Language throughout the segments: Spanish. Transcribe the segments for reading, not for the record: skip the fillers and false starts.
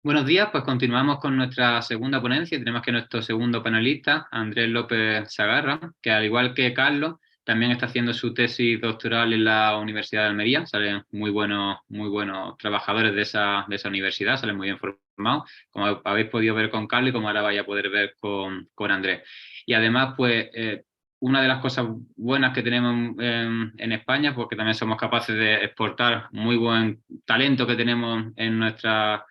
Buenos días, pues continuamos con nuestra segunda ponencia. Tenemos que nuestro segundo panelista, Andrés López Sagarra, que al igual que Carlos, también está haciendo su tesis doctoral en la Universidad de Almería. Salen muy buenos trabajadores de esa universidad, salen muy bien formados, como habéis podido ver con Carlos y como ahora vais a poder ver con Andrés. Y además, pues, una de las cosas buenas que tenemos en España, porque también somos capaces de exportar muy buen talento que tenemos en nuestras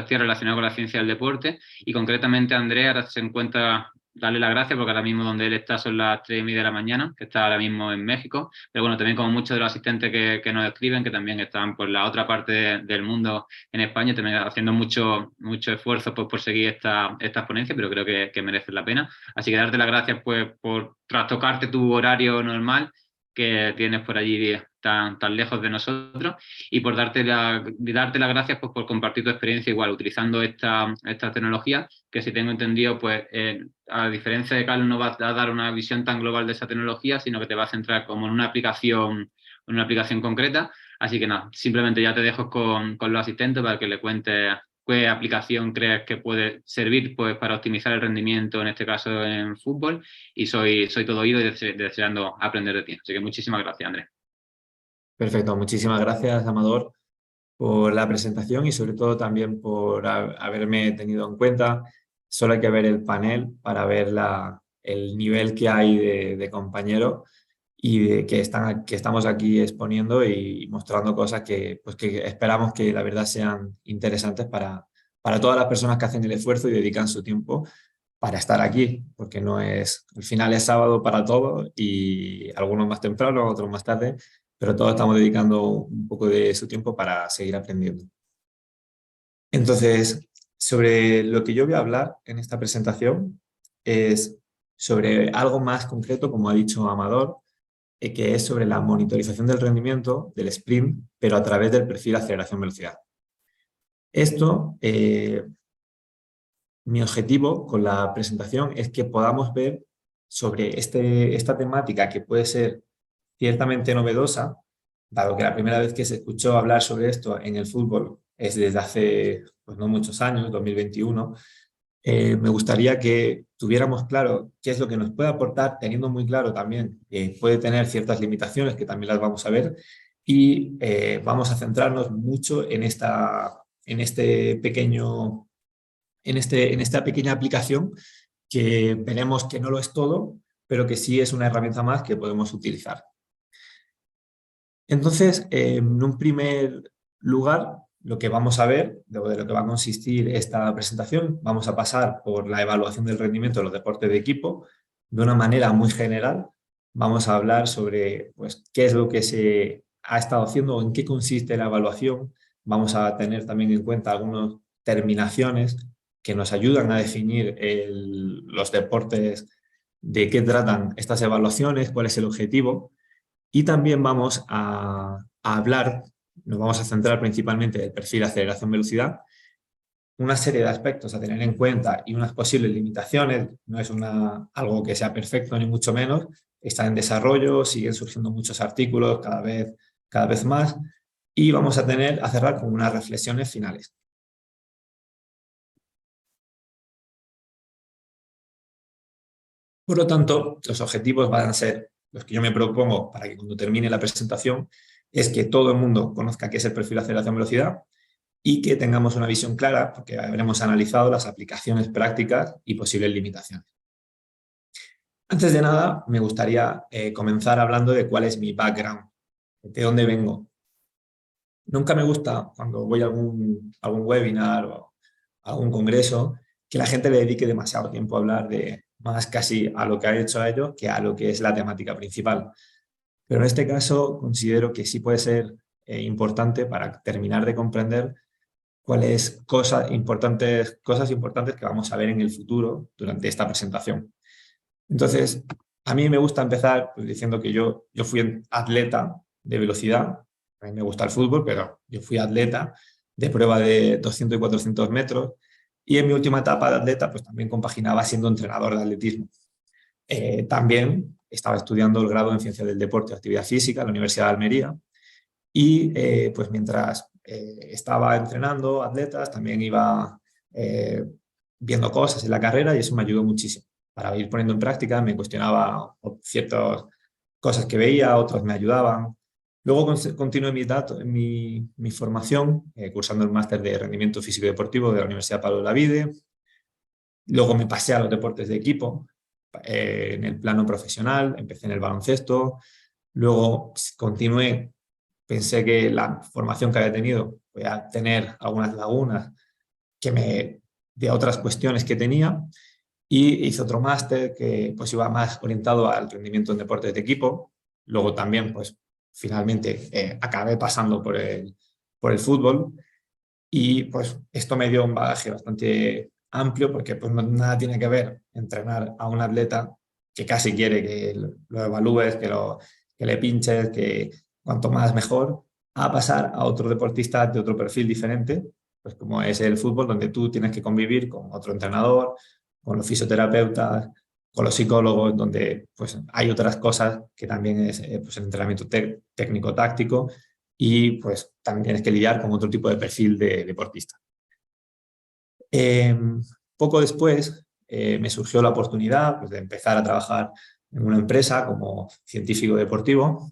tierras relacionadas con la ciencia del deporte, y concretamente Andrea ahora se encuentra, darle las gracias porque ahora mismo donde él está son las 3:30 de la mañana, que está ahora mismo en México, pero bueno, también como muchos de los asistentes que nos escriben, que también están por la otra parte del mundo en España, también haciendo mucho esfuerzo por seguir estas ponencias, pero creo que merecen la pena. Así que darte las gracias pues por trastocarte tu horario normal que tienes por allí tan lejos de nosotros, y por darte las gracias pues, por compartir tu experiencia igual utilizando esta tecnología, que si tengo entendido, pues a diferencia de Carlos, no va a dar una visión tan global de esa tecnología, sino que te va a centrar como en una aplicación concreta. Así que nada, simplemente ya te dejo con los asistentes para que le cuentes qué aplicación crees que puede servir pues, para optimizar el rendimiento, en este caso en fútbol, y soy todo oído y deseando aprender de ti. Así que muchísimas gracias, Andrés. Perfecto, muchísimas gracias, Amador, por la presentación y sobre todo también por haberme tenido en cuenta. Solo hay que ver el panel para ver el nivel que hay de compañeros y que estamos aquí exponiendo y mostrando cosas que esperamos que la verdad sean interesantes para todas las personas que hacen el esfuerzo y dedican su tiempo para estar aquí, porque no es, al final es sábado para todos y algunos más temprano, otros más tarde, pero todos estamos dedicando un poco de su tiempo para seguir aprendiendo. Entonces, sobre lo que yo voy a hablar en esta presentación es sobre algo más concreto, como ha dicho Amador, que es sobre la monitorización del rendimiento del sprint, pero a través del perfil aceleración-velocidad. Esto, mi objetivo con la presentación es que podamos ver sobre esta temática que puede ser ciertamente novedosa, dado que la primera vez que se escuchó hablar sobre esto en el fútbol es desde hace pues, no muchos años, 2021. Me gustaría que tuviéramos claro qué es lo que nos puede aportar, teniendo muy claro también que puede tener ciertas limitaciones, que también las vamos a ver, y vamos a centrarnos mucho en esta pequeña aplicación que veremos que no lo es todo, pero que sí es una herramienta más que podemos utilizar. Entonces, en un primer lugar, lo que vamos a ver, de lo que va a consistir esta presentación, vamos a pasar por la evaluación del rendimiento de los deportes de equipo de una manera muy general. Vamos a hablar sobre pues, qué es lo que se ha estado haciendo o en qué consiste la evaluación. Vamos a tener también en cuenta algunas terminaciones que nos ayudan a definir los deportes, de qué tratan estas evaluaciones, cuál es el objetivo. Y también vamos a hablar, nos vamos a centrar principalmente en el perfil aceleración-velocidad, una serie de aspectos a tener en cuenta y unas posibles limitaciones. No es algo que sea perfecto ni mucho menos, está en desarrollo, siguen surgiendo muchos artículos cada vez más, y vamos a cerrar con unas reflexiones finales. Por lo tanto, los objetivos van a ser los que yo me propongo para que cuando termine la presentación, es que todo el mundo conozca qué es el perfil aceleración-velocidad y que tengamos una visión clara, porque habremos analizado las aplicaciones prácticas y posibles limitaciones. Antes de nada, me gustaría comenzar hablando de cuál es mi background, de dónde vengo. Nunca me gusta, cuando voy a algún webinar o a algún congreso, que la gente le dedique demasiado tiempo a hablar de más casi a lo que ha hecho a ellos que a lo que es la temática principal. Pero en este caso considero que sí puede ser importante para terminar de comprender cuáles cosas importantes que vamos a ver en el futuro durante esta presentación. Entonces, a mí me gusta empezar pues, diciendo que yo fui atleta de velocidad. A mí me gusta el fútbol, pero yo fui atleta de prueba de 200 y 400 metros, y en mi última etapa de atleta pues también compaginaba siendo entrenador de atletismo. También estaba estudiando el grado en Ciencias del Deporte y Actividad Física en la Universidad de Almería, y pues mientras estaba entrenando atletas, también iba viendo cosas en la carrera y eso me ayudó muchísimo. Para ir poniendo en práctica, me cuestionaba ciertas cosas que veía, otras me ayudaban. Luego continué mi formación cursando el máster de rendimiento físico y deportivo de la Universidad Pablo Olavide. Luego me pasé a los deportes de equipo en el plano profesional, empecé en el baloncesto. Luego continué, pensé que la formación que había tenido voy a tener algunas lagunas de otras cuestiones que tenía, y hice otro máster que pues iba más orientado al rendimiento en deportes de equipo. Luego también pues finalmente acabé pasando por el fútbol, y pues esto me dio un bagaje bastante amplio porque pues nada tiene que ver entrenar a un atleta que casi quiere que lo evalúes, que le pinches, que cuanto más mejor, a pasar a otro deportista de otro perfil diferente, pues como es el fútbol, donde tú tienes que convivir con otro entrenador, con los fisioterapeutas, con los psicólogos, donde pues hay otras cosas que también es pues el entrenamiento técnico-táctico, y pues también tienes que lidiar con otro tipo de perfil de deportista. Poco después me surgió la oportunidad pues, de empezar a trabajar en una empresa como científico deportivo,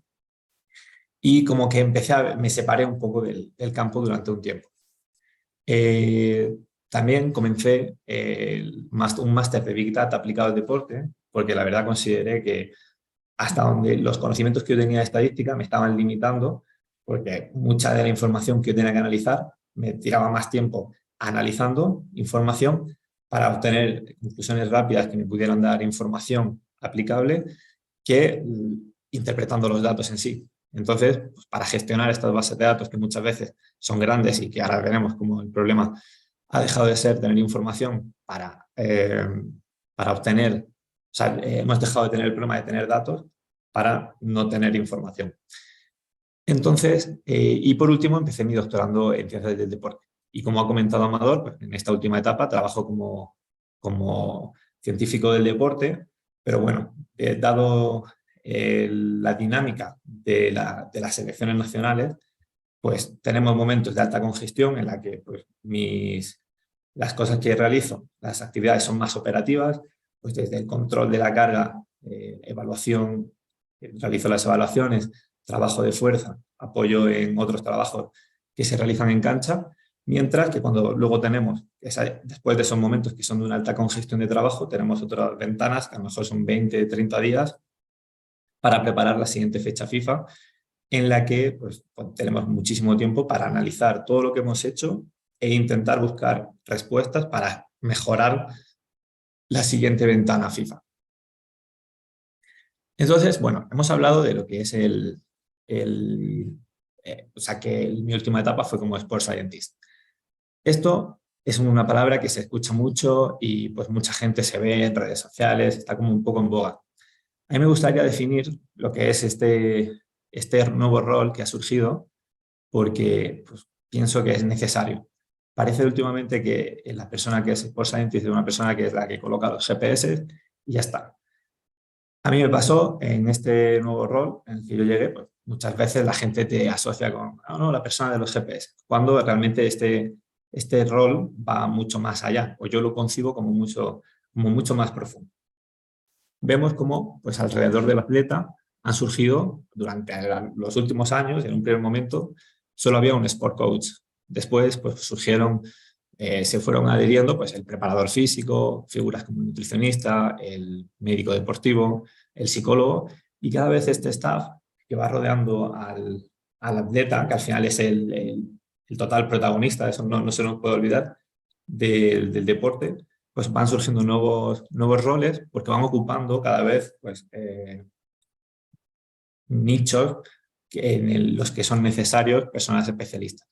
y como que me separé un poco del campo durante un tiempo. También comencé un máster de Big Data aplicado al deporte, porque la verdad consideré que hasta donde los conocimientos que yo tenía de estadística me estaban limitando, porque mucha de la información que yo tenía que analizar me tiraba más tiempo analizando información para obtener conclusiones rápidas que me pudieran dar información aplicable que interpretando los datos en sí. Entonces, pues, para gestionar estas bases de datos que muchas veces son grandes y que ahora veremos como el problema ha dejado de ser tener información para obtener, o sea, hemos dejado de tener el problema de tener datos para no tener información. Entonces, y por último, empecé mi doctorando en ciencias del deporte. Y como ha comentado Amador, pues en esta última etapa trabajo como científico del deporte, pero bueno, dado la dinámica de las selecciones nacionales, pues tenemos momentos de alta congestión en la que pues, las cosas que realizo, las actividades son más operativas, pues desde el control de la carga, evaluación, realizo las evaluaciones, trabajo de fuerza, apoyo en otros trabajos que se realizan en cancha, mientras que cuando luego tenemos, después de esos momentos que son de una alta congestión de trabajo, tenemos otras ventanas que a lo mejor son 20, 30 días para preparar la siguiente fecha FIFA, en la que pues, tenemos muchísimo tiempo para analizar todo lo que hemos hecho e intentar buscar respuestas para mejorar la siguiente ventana FIFA. Entonces, bueno, hemos hablado de lo que es o sea, que mi última etapa fue como Sport Scientist. Esto es una palabra que se escucha mucho y pues mucha gente se ve en redes sociales, está como un poco en boga. A mí me gustaría definir lo que es este nuevo rol que ha surgido, porque pues, pienso que es necesario. Parece últimamente que la persona que es Sport Scientist es una persona que es la que coloca los GPS y ya está. A mí me pasó en este nuevo rol en el que yo llegué, pues muchas veces la gente te asocia con no, la persona de los GPS, cuando realmente este rol va mucho más allá, o yo lo concibo como mucho más profundo. Vemos cómo pues, alrededor del atleta han surgido durante los últimos años, en un primer momento, solo había un sport coach. Después pues, se fueron adhiriendo pues, el preparador físico, figuras como el nutricionista, el médico deportivo, el psicólogo, y cada vez este staff que va rodeando al atleta, que al final es el total protagonista, eso no se nos puede olvidar, del deporte, pues van surgiendo nuevos roles porque van ocupando cada vez pues, nichos en los que son necesarios personas especialistas.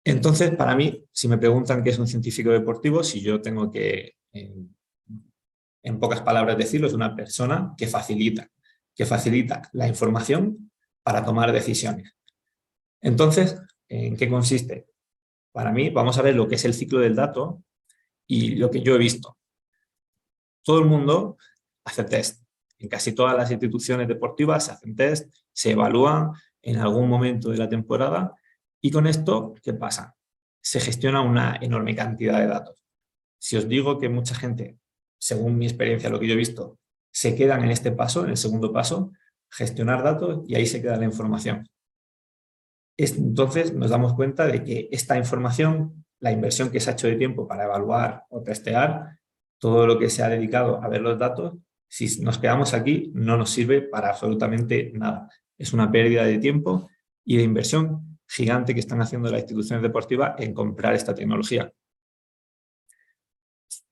Entonces, para mí, si me preguntan qué es un científico deportivo, si yo tengo que, en pocas palabras decirlo, es una persona que facilita la información para tomar decisiones. Entonces, ¿en qué consiste? Para mí, vamos a ver lo que es el ciclo del dato y lo que yo he visto. Todo el mundo hace test. En casi todas las instituciones deportivas se hacen test, se evalúan en algún momento de la temporada Y con esto, ¿qué pasa? Se gestiona una enorme cantidad de datos. Si os digo que mucha gente, según mi experiencia, lo que yo he visto, se quedan en este paso, en el segundo paso, gestionar datos, y ahí se queda la información. Entonces nos damos cuenta de que esta información, la inversión que se ha hecho de tiempo para evaluar o testear, todo lo que se ha dedicado a ver los datos, si nos quedamos aquí no nos sirve para absolutamente nada. Es una pérdida de tiempo y de inversión gigante que están haciendo las instituciones deportivas en comprar esta tecnología.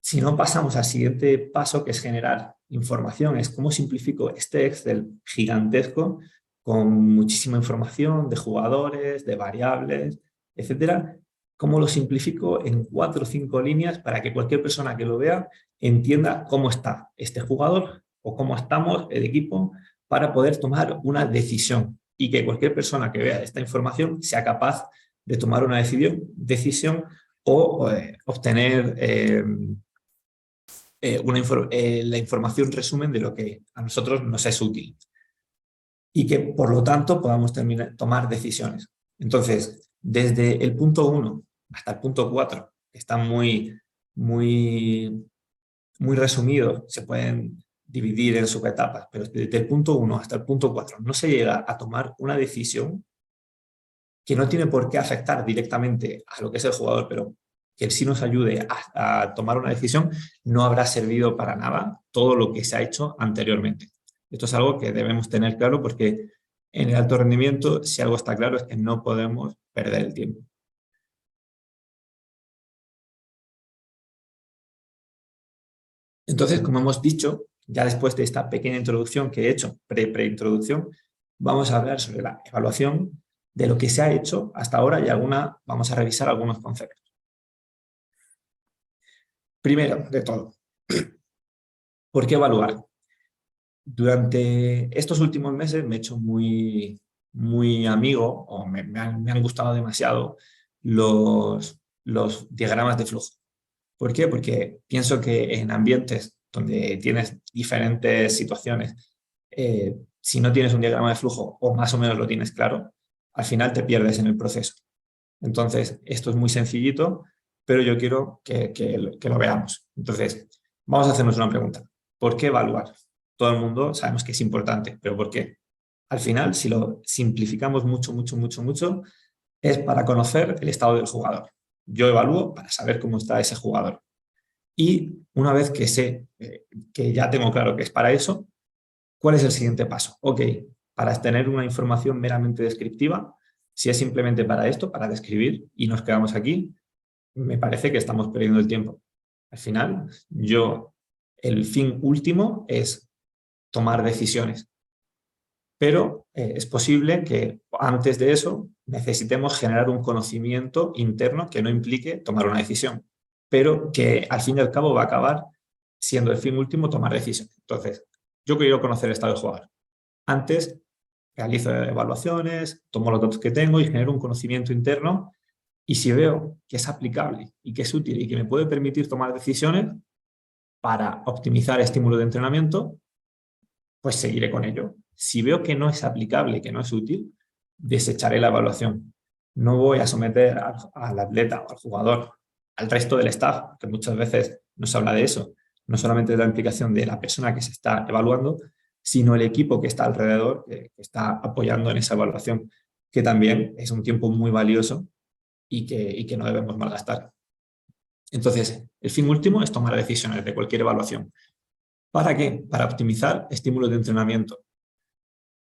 Si no, pasamos al siguiente paso, que es generar información. Es cómo simplifico este Excel gigantesco con muchísima información de jugadores, de variables, etcétera. Cómo lo simplifico en 4 o 5 líneas para que cualquier persona que lo vea entienda cómo está este jugador o cómo estamos el equipo, para poder tomar una decisión, y que cualquier persona que vea esta información sea capaz de tomar una decisión o obtener la información resumen de lo que a nosotros nos es útil, y que por lo tanto podamos tomar decisiones. Entonces, desde el punto 1 hasta el punto 4, que están muy resumidos, se pueden dividir en subetapas, pero desde el punto 1 hasta el punto 4 no se llega a tomar una decisión que no tiene por qué afectar directamente a lo que es el jugador, pero que sí nos ayude a tomar una decisión, no habrá servido para nada todo lo que se ha hecho anteriormente. Esto es algo que debemos tener claro, porque en el alto rendimiento, si algo está claro, es que no podemos perder el tiempo. Entonces, como hemos dicho, ya después de esta pequeña introducción que he hecho, pre-introducción, vamos a hablar sobre la evaluación de lo que se ha hecho hasta ahora, y vamos a revisar algunos conceptos. Primero de todo, ¿por qué evaluar? Durante estos últimos meses me he hecho muy amigo, o me han gustado demasiado los diagramas de flujo. ¿Por qué? Porque pienso que en ambientes donde tienes diferentes situaciones, si no tienes un diagrama de flujo o más o menos lo tienes claro, al final te pierdes en el proceso. Entonces, esto es muy sencillito, pero yo quiero que lo veamos. Entonces, vamos a hacernos una pregunta. ¿Por qué evaluar? Todo el mundo sabemos que es importante, pero ¿por qué? Al final, si lo simplificamos mucho, es para conocer el estado del jugador. Yo evalúo para saber cómo está ese jugador. Y una vez que sé que ya tengo claro que es para eso, ¿cuál es el siguiente paso? Ok, para tener una información meramente descriptiva, si es simplemente para esto, para describir, y nos quedamos aquí, me parece que estamos perdiendo el tiempo. Al final, el fin último es tomar decisiones. Pero es posible que antes de eso necesitemos generar un conocimiento interno que no implique tomar una decisión, pero que al fin y al cabo va a acabar siendo el fin último tomar decisiones. Entonces, yo quiero conocer el estado del jugador. Antes realizo evaluaciones, tomo los datos que tengo y genero un conocimiento interno, y si veo que es aplicable y que es útil y que me puede permitir tomar decisiones para optimizar estímulo de entrenamiento, pues seguiré con ello. Si veo que no es aplicable, que no es útil, desecharé la evaluación. No voy a someter al atleta o al jugador, al resto del staff, que muchas veces no se habla de eso, no solamente de la implicación de la persona que se está evaluando, sino el equipo que está alrededor, que está apoyando en esa evaluación, que también es un tiempo muy valioso y que no debemos malgastar. Entonces, el fin último es tomar decisiones de cualquier evaluación. ¿Para qué? Para optimizar estímulos de entrenamiento.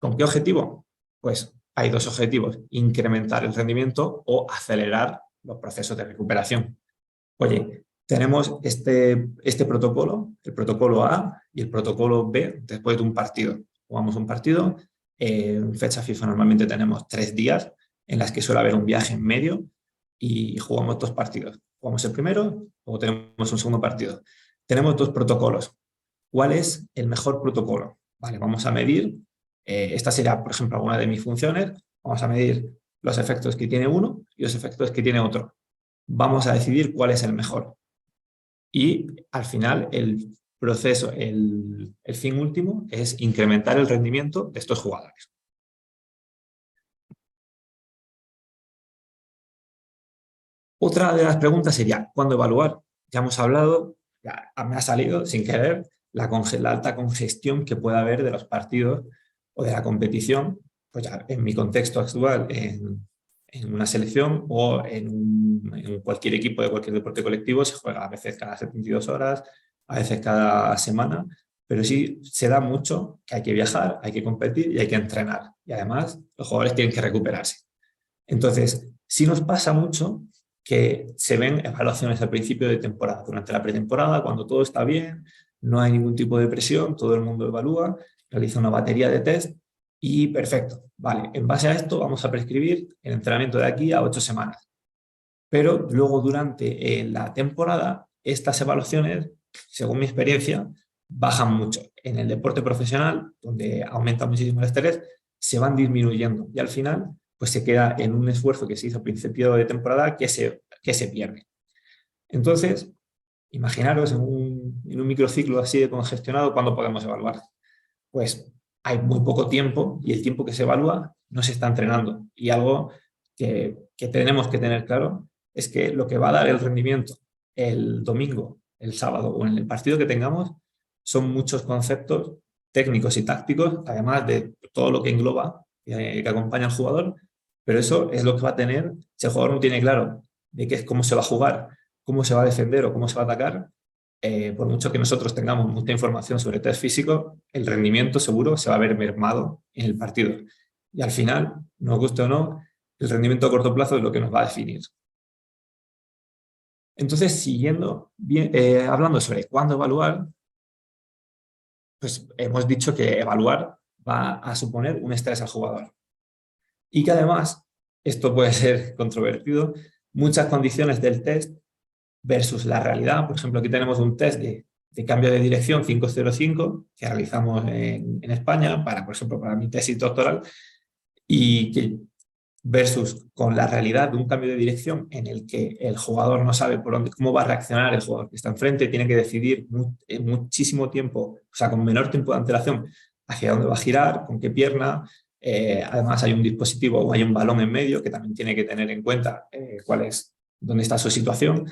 ¿Con qué objetivo? Pues hay 2 objetivos: incrementar el rendimiento o acelerar los procesos de recuperación. Oye, tenemos este protocolo, el protocolo A y el protocolo B, después de un partido. Jugamos un partido, en fecha FIFA normalmente tenemos 3 días en las que suele haber un viaje en medio, y jugamos 2 partidos. Jugamos el primero o tenemos un segundo partido. Tenemos 2 protocolos. ¿Cuál es el mejor protocolo? Vale, vamos a medir, esta sería, por ejemplo, alguna de mis funciones, vamos a medir los efectos que tiene uno y los efectos que tiene otro. Vamos a decidir cuál es el mejor. Y al final el proceso, el fin último es incrementar el rendimiento de estos jugadores. Otra de las preguntas sería, ¿cuándo evaluar? Ya hemos hablado, ya me ha salido sin querer, la alta congestión que puede haber de los partidos o de la competición, pues ya en mi contexto actual, en una selección o en cualquier equipo de cualquier deporte colectivo, se juega a veces cada 72 horas, a veces cada semana, pero sí se da mucho que hay que viajar, hay que competir y hay que entrenar. Y además los jugadores tienen que recuperarse. Entonces, sí nos pasa mucho que se ven evaluaciones al principio de temporada, durante la pretemporada, cuando todo está bien, no hay ningún tipo de presión, todo el mundo evalúa, realiza una batería de test y perfecto. Vale, en base a esto vamos a prescribir el entrenamiento de aquí a 8 semanas. Pero luego durante la temporada, estas evaluaciones, según mi experiencia, bajan mucho. En el deporte profesional, donde aumenta muchísimo el estrés, se van disminuyendo y al final pues se queda en un esfuerzo que se hizo a principio de temporada que se pierde. Entonces, imaginaros en un microciclo así de congestionado, ¿cuándo podemos evaluar? Pues hay muy poco tiempo y el tiempo que se evalúa no se está entrenando. Y algo que tenemos que tener claro es que lo que va a dar el rendimiento el domingo, el sábado o en el partido que tengamos son muchos conceptos técnicos y tácticos, además de todo lo que engloba, que acompaña al jugador, pero eso es lo que va a tener, si el jugador no tiene claro de qué es cómo se va a jugar, cómo se va a defender o cómo se va a atacar, por mucho que nosotros tengamos mucha información sobre test físico, el rendimiento seguro se va a ver mermado en el partido. Y al final, nos guste o no, el rendimiento a corto plazo es lo que nos va a definir. Entonces, siguiendo bien, hablando sobre cuándo evaluar, pues hemos dicho que evaluar va a suponer un estrés al jugador. Y que además, esto puede ser controvertido, muchas condiciones del test versus la realidad. Por ejemplo, aquí tenemos un test de cambio de dirección 505 que realizamos en España, por ejemplo, para mi tesis doctoral, y que versus con la realidad de un cambio de dirección en el que el jugador no sabe cómo va a reaccionar el jugador que está enfrente, tiene que decidir en muchísimo tiempo, o sea, con menor tiempo de antelación, hacia dónde va a girar, con qué pierna. Además, hay un dispositivo o hay un balón en medio que también tiene que tener en cuenta dónde está su situación.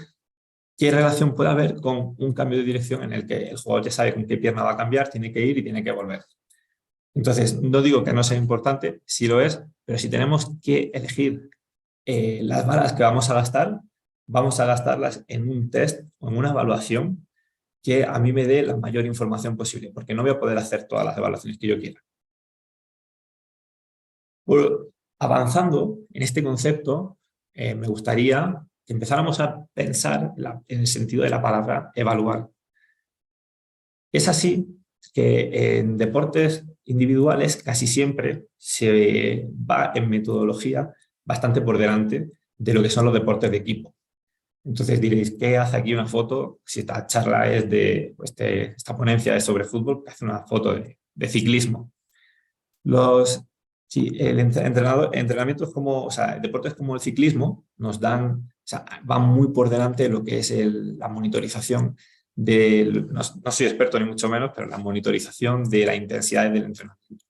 ¿Qué relación puede haber con un cambio de dirección en el que el jugador ya sabe con qué pierna va a cambiar, tiene que ir y tiene que volver? Entonces, no digo que no sea importante, sí lo es, pero si tenemos que elegir las balas que vamos a gastarlas en un test o en una evaluación que a mí me dé la mayor información posible, porque no voy a poder hacer todas las evaluaciones que yo quiera. Avanzando en este concepto, me gustaría que empezáramos a pensar en el sentido de la palabra evaluar. Es así que en deportes individuales casi siempre se va en metodología bastante por delante de lo que son los deportes de equipo. Entonces diréis, ¿qué hace aquí una foto? Si esta charla es esta ponencia es sobre fútbol, hace una foto de ciclismo. El entrenamiento es como, o sea, deportes como el ciclismo nos dan, o sea, van muy por delante de lo que es la monitorización no soy experto ni mucho menos, pero la monitorización de la intensidad del entrenamiento.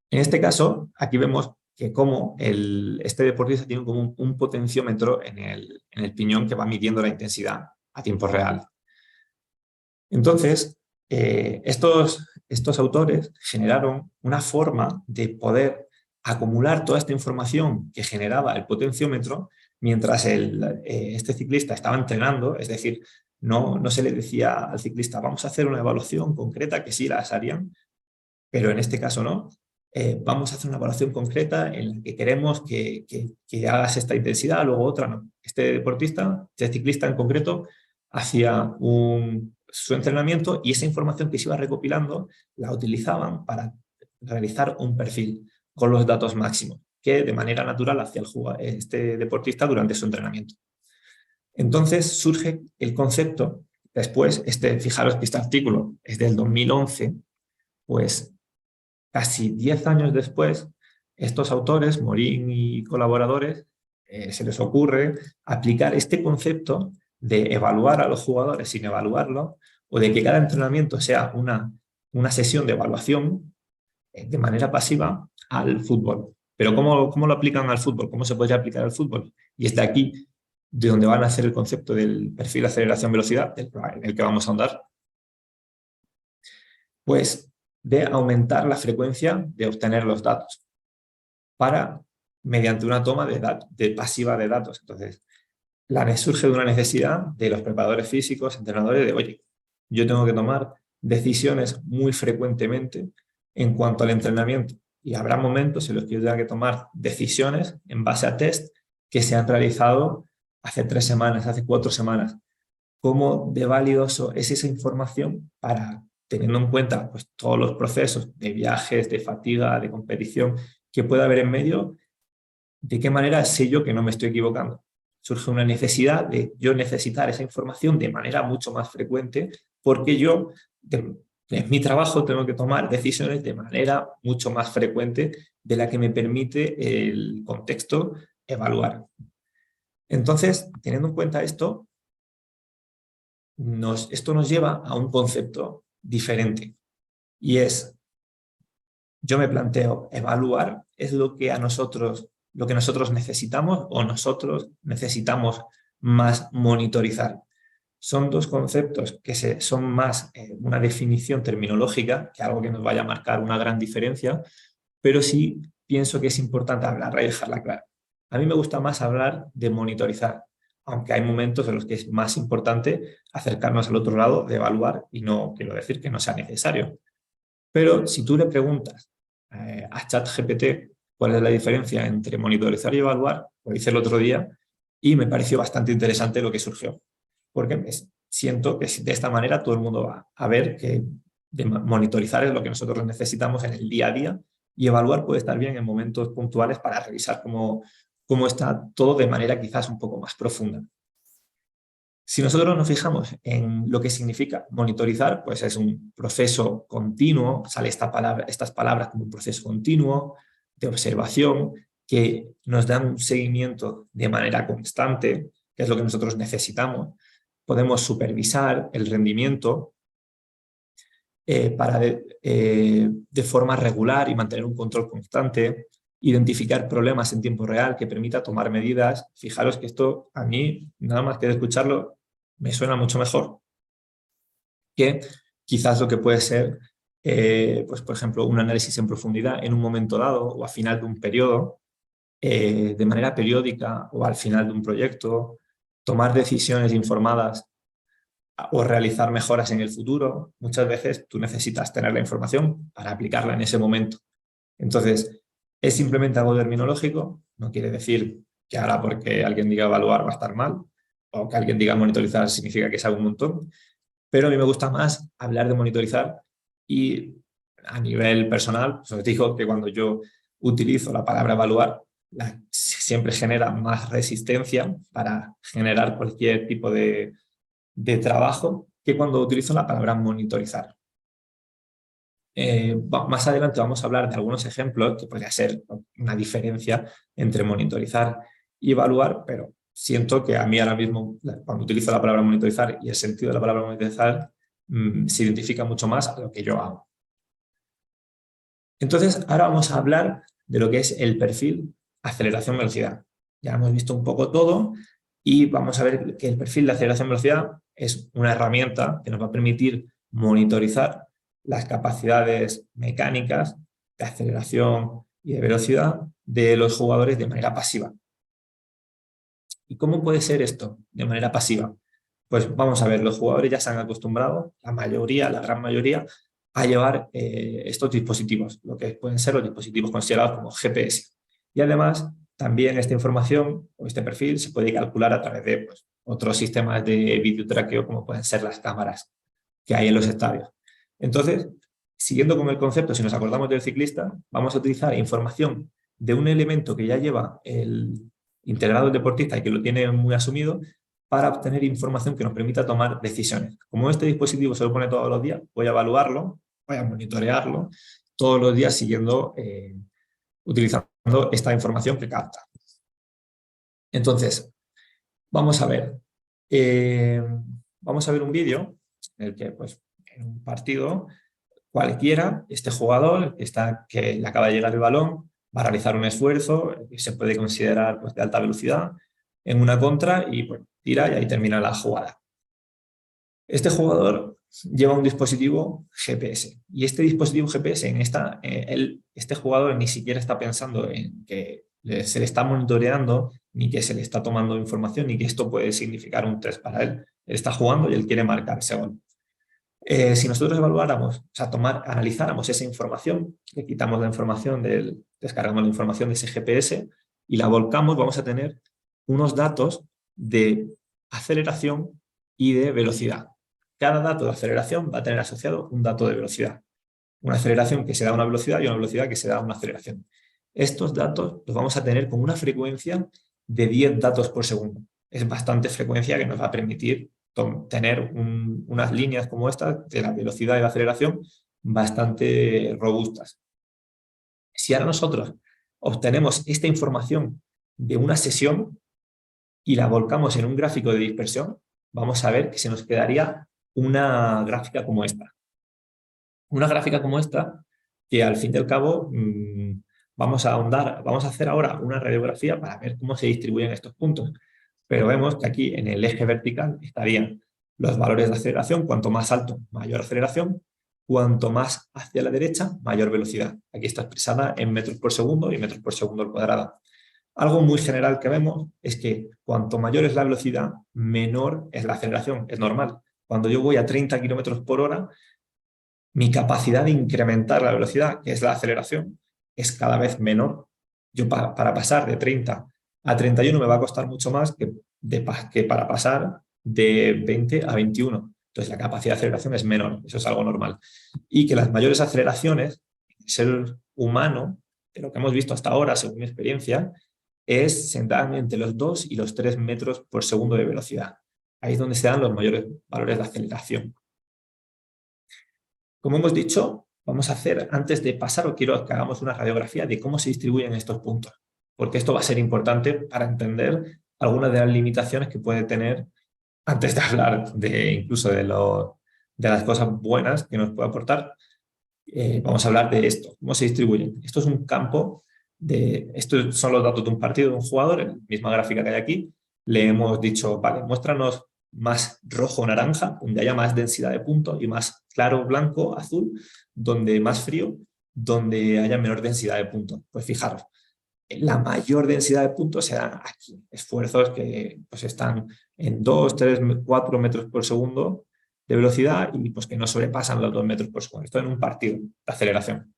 En este caso, aquí vemos que como este deportista tiene como un potenciómetro en el piñón que va midiendo la intensidad a tiempo real. Entonces, estos autores generaron una forma de poder acumular toda esta información que generaba el potenciómetro mientras este ciclista estaba entrenando, es decir, no se le decía al ciclista, vamos a hacer una evaluación concreta, que sí las harían, pero en este caso no. Vamos a hacer una evaluación concreta en la que queremos que hagas esta intensidad, luego otra no. Este deportista, este ciclista en concreto, hacía su entrenamiento y esa información que se iba recopilando la utilizaban para realizar un perfil con los datos máximos que de manera natural hacía este deportista durante su entrenamiento. Entonces surge el concepto, después, fijaros que este artículo es del 2011, pues casi 10 años después, estos autores, Morín y colaboradores, se les ocurre aplicar este concepto de evaluar a los jugadores sin evaluarlo, o de que cada entrenamiento sea una sesión de evaluación de manera pasiva al fútbol. Pero ¿cómo lo aplican al fútbol? ¿Cómo se podría aplicar al fútbol? Y es de aquí de donde van a hacer el concepto del perfil de aceleración-velocidad, en el que vamos a ahondar, pues de aumentar la frecuencia de obtener los datos mediante una toma de pasiva de datos. Entonces, surge de una necesidad de los preparadores físicos, entrenadores, de, oye, yo tengo que tomar decisiones muy frecuentemente en cuanto al entrenamiento. Y habrá momentos en los que yo tenga que tomar decisiones en base a test que se han realizado hace 3 semanas, hace 4 semanas. ¿Cómo de valioso es esa información para, teniendo en cuenta pues, todos los procesos de viajes, de fatiga, de competición que pueda haber en medio? ¿De qué manera sé yo que no me estoy equivocando? Surge una necesidad de yo necesitar esa información de manera mucho más frecuente, porque yo en mi trabajo tengo que tomar decisiones de manera mucho más frecuente de la que me permite el contexto evaluar. Entonces, teniendo en cuenta esto, esto nos lleva a un concepto diferente, y es, yo me planteo, evaluar es lo que nosotros necesitamos, o nosotros necesitamos más monitorizar. Son dos conceptos que son más una definición terminológica que algo que nos vaya a marcar una gran diferencia, pero sí pienso que es importante hablarla y dejarla clara. A mí me gusta más hablar de monitorizar, aunque hay momentos en los que es más importante acercarnos al otro lado de evaluar, y no quiero decir que no sea necesario. Pero si tú le preguntas a ChatGPT cuál es la diferencia entre monitorizar y evaluar, lo hice el otro día y me pareció bastante interesante lo que surgió. Porque siento que de esta manera todo el mundo va a ver que monitorizar es lo que nosotros necesitamos en el día a día, y evaluar puede estar bien en momentos puntuales para revisar cómo está todo de manera quizás un poco más profunda. Si nosotros nos fijamos en lo que significa monitorizar, pues es un proceso continuo, sale estas palabras como un proceso continuo de observación que nos dan un seguimiento de manera constante, que es lo que nosotros necesitamos. Podemos supervisar el rendimiento de forma regular y mantener un control constante, identificar problemas en tiempo real que permita tomar medidas. Fijaros que esto a mí, nada más que de escucharlo, me suena mucho mejor que quizás lo que puede ser, pues por ejemplo, un análisis en profundidad en un momento dado o al final de un periodo, de manera periódica, o al final de un proyecto, tomar decisiones informadas o realizar mejoras en el futuro. Muchas veces tú necesitas tener la información para aplicarla en ese momento. Entonces, es simplemente algo terminológico, no quiere decir que ahora porque alguien diga evaluar va a estar mal, o que alguien diga monitorizar significa que sabe un montón, pero a mí me gusta más hablar de monitorizar, y a nivel personal, pues os digo que cuando yo utilizo la palabra evaluar, siempre genera más resistencia para generar cualquier tipo de trabajo que cuando utilizo la palabra monitorizar. Más adelante vamos a hablar de algunos ejemplos que podría ser una diferencia entre monitorizar y evaluar, pero siento que a mí ahora mismo, cuando utilizo la palabra monitorizar y el sentido de la palabra monitorizar, se identifica mucho más a lo que yo hago. Entonces, ahora vamos a hablar de lo que es el perfil aceleración-velocidad. Ya hemos visto un poco todo y vamos a ver que el perfil de aceleración-velocidad es una herramienta que nos va a permitir monitorizar las capacidades mecánicas de aceleración y de velocidad de los jugadores de manera pasiva. ¿Y cómo puede ser esto de manera pasiva? Pues vamos a ver, los jugadores ya se han acostumbrado, la gran mayoría, a llevar estos dispositivos, lo que pueden ser los dispositivos considerados como GPS. Y además, también esta información o este perfil se puede calcular a través de otros sistemas de videotraqueo, como pueden ser las cámaras que hay en los estadios. Entonces, siguiendo con el concepto, si nos acordamos del ciclista, vamos a utilizar información de un elemento que ya lleva integrado el deportista y que lo tiene muy asumido, para obtener información que nos permita tomar decisiones. Como este dispositivo se lo pone todos los días, voy a evaluarlo, voy a monitorearlo todos los días utilizando esta información que capta. Entonces, vamos a ver un vídeo en el que, pues, en un partido cualquiera, este jugador que le acaba de llegar el balón va a realizar un esfuerzo que se puede considerar, pues, de alta velocidad, en una contra y pues, tira y ahí termina la jugada. Este jugador lleva un dispositivo GPS y este dispositivo GPS, este jugador ni siquiera está pensando en que se le está monitoreando, ni que se le está tomando información, ni que esto puede significar un test para él. Él está jugando y él quiere marcar ese gol. Si nosotros evaluáramos, o sea, analizáramos esa información, le quitamos la información descargamos la información de ese GPS y la volcamos, vamos a tener unos datos de aceleración y de velocidad. Cada dato de aceleración va a tener asociado un dato de velocidad. Una aceleración que se da a una velocidad y una velocidad que se da a una aceleración. Estos datos los vamos a tener con una frecuencia de 10 datos por segundo. Es bastante frecuencia que nos va a permitir tener unas líneas como estas de la velocidad y la aceleración bastante robustas. Si ahora nosotros obtenemos esta información de una sesión y la volcamos en un gráfico de dispersión, vamos a ver que se nos quedaría una gráfica como esta. Una gráfica como esta que al fin y al cabo vamos a hacer ahora una radiografía para ver cómo se distribuyen estos puntos. Pero vemos que aquí en el eje vertical estarían los valores de aceleración, cuanto más alto, mayor aceleración, cuanto más hacia la derecha, mayor velocidad. Aquí está expresada en metros por segundo y metros por segundo al cuadrado. Algo muy general que vemos es que cuanto mayor es la velocidad, menor es la aceleración. Es normal. Cuando yo voy a 30 km por hora, mi capacidad de incrementar la velocidad, que es la aceleración, es cada vez menor. Yo para pasar de 30 a 31 me va a costar mucho más que para pasar de 20 a 21. Entonces la capacidad de aceleración es menor, eso es algo normal. Y que las mayores aceleraciones, el ser humano, de lo que hemos visto hasta ahora, según mi experiencia, se dan entre los 2 y los 3 metros por segundo de velocidad. Ahí es donde se dan los mayores valores de aceleración. Como hemos dicho, vamos a hacer, antes de pasar, quiero que hagamos una radiografía de cómo se distribuyen estos puntos, porque esto va a ser importante para entender algunas de las limitaciones que puede tener antes de hablar incluso de las cosas buenas que nos puede aportar. Vamos a hablar de esto, cómo se distribuyen. Esto es un campo estos son los datos de un partido de un jugador, en la misma gráfica que hay aquí. Le hemos dicho, vale, muéstranos más rojo o naranja, donde haya más densidad de puntos, y más claro, blanco, azul, donde más frío, donde haya menor densidad de puntos. Pues fijaros, la mayor densidad de puntos se dan aquí, esfuerzos que pues, están en 2, 3, 4 metros por segundo de velocidad y pues, que no sobrepasan los 2 metros por segundo. Esto en un partido de aceleración.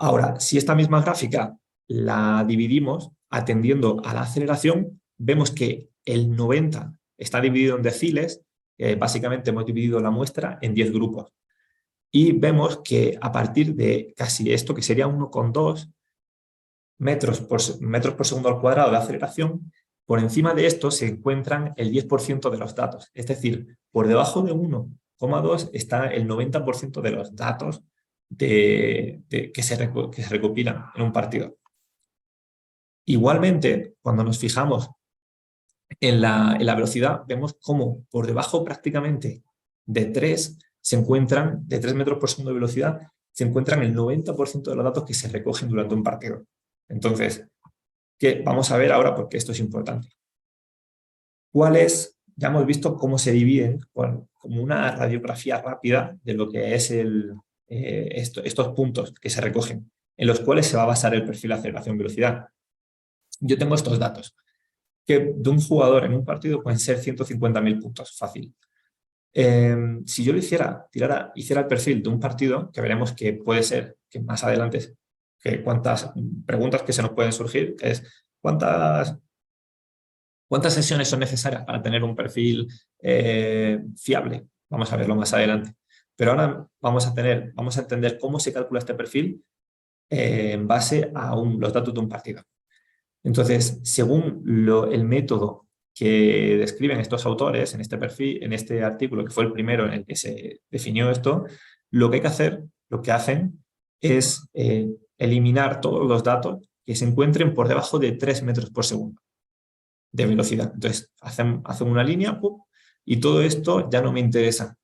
Ahora, si esta misma gráfica la dividimos atendiendo a la aceleración, vemos que el 90 está dividido en deciles, básicamente hemos dividido la muestra en 10 grupos. Y vemos que a partir de casi esto, que sería 1,2 metros por segundo al cuadrado de aceleración, por encima de esto se encuentran el 10% de los datos. Es decir, por debajo de 1,2 está el 90% de los datos que se recopilan en un partido. Igualmente, cuando nos fijamos en la velocidad, vemos cómo por debajo prácticamente de 3 metros por segundo de velocidad, se encuentran el 90% de los datos que se recogen durante un partido. Entonces, vamos a ver ahora por qué esto es importante. Ya hemos visto cómo se dividen como una radiografía rápida de lo que es estos puntos que se recogen, en los cuales se va a basar el perfil de aceleración-velocidad. Yo tengo estos datos, que de un jugador en un partido pueden ser 150.000 puntos, fácil. Si yo hiciera el perfil de un partido, que veremos que puede ser, que más adelante, que cuántas preguntas que se nos pueden surgir, que es cuántas sesiones son necesarias para tener un perfil fiable. Vamos a verlo más adelante. Pero ahora vamos a entender cómo se calcula este perfil en base a los datos de un partido. Entonces, según el método que describen estos autores en este perfil, en este artículo, que fue el primero en el que se definió esto, lo que hacen es eliminar todos los datos que se encuentren por debajo de 3 metros por segundo de velocidad. Entonces, hacen una línea y todo esto ya no me interesa.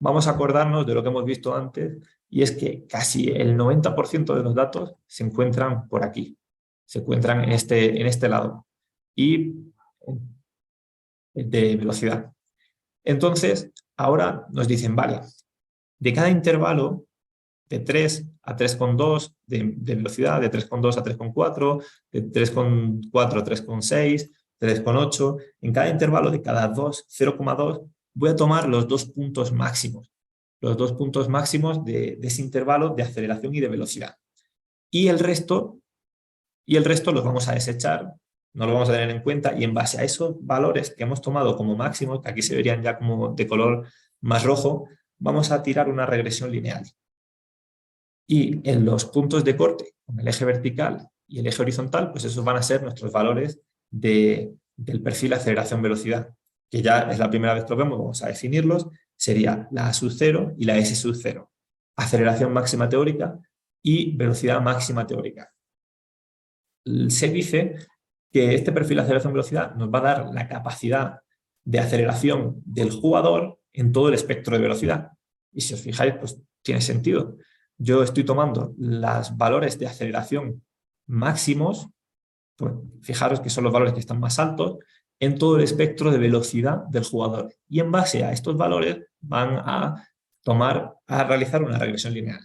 Vamos a acordarnos de lo que hemos visto antes, y es que casi el 90% de los datos se encuentran por aquí, se encuentran en este lado. y de velocidad. Entonces, ahora nos dicen, vale, de cada intervalo de 3 a 3,2 de velocidad, de 3,2 a 3,4, de 3,4 a 3,6, 3,8, en cada intervalo de cada 2, 0,2, voy a tomar los 2 puntos máximos. Los 2 puntos máximos de ese intervalo de aceleración y de velocidad. Y el resto los vamos a desechar, no lo vamos a tener en cuenta, y en base a esos valores que hemos tomado como máximos, que aquí se verían ya como de color más rojo, vamos a tirar una regresión lineal. Y en los puntos de corte, con el eje vertical y el eje horizontal, pues esos van a ser nuestros valores del perfil aceleración-velocidad, que ya es la primera vez que lo vemos, vamos a definirlos, sería la A sub 0 y la S sub 0. Aceleración máxima teórica y velocidad máxima teórica. Se dice que este perfil de aceleración-velocidad nos va a dar la capacidad de aceleración del jugador en todo el espectro de velocidad. Y si os fijáis, pues tiene sentido. Yo estoy tomando los valores de aceleración máximos, pues fijaros que son los valores que están más altos, en todo el espectro de velocidad del jugador. Y en base a estos valores van a realizar una regresión lineal.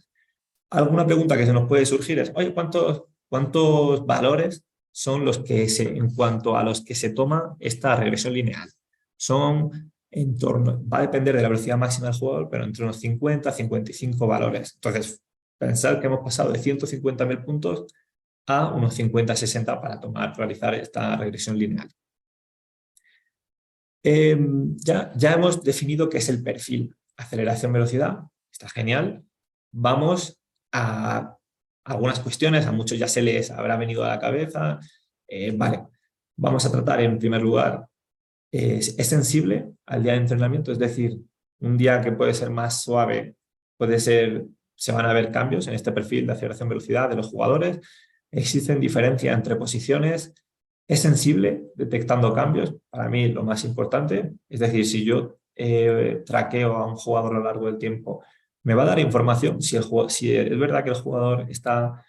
Alguna pregunta que se nos puede surgir es, oye, ¿cuántos valores son los que en cuanto a los que se toma esta regresión lineal? Son en torno, va a depender de la velocidad máxima del jugador, pero entre unos 50 a 55 valores. Entonces, pensar que hemos pasado de 150.000 puntos a unos 50-60 para realizar esta regresión lineal. Ya hemos definido qué es el perfil aceleración-velocidad. Está genial. Vamos a algunas cuestiones, a muchos ya se les habrá venido a la cabeza. Vale, vamos a tratar en primer lugar, ¿es sensible al día de entrenamiento? Es decir, un día que puede ser más suave, se van a ver cambios en este perfil de aceleración-velocidad de los jugadores. Existen diferencias entre posiciones. ¿Es sensible detectando cambios? Para mí lo más importante. Es decir, si yo traqueo a un jugador a lo largo del tiempo, me va a dar información si es verdad que el jugador está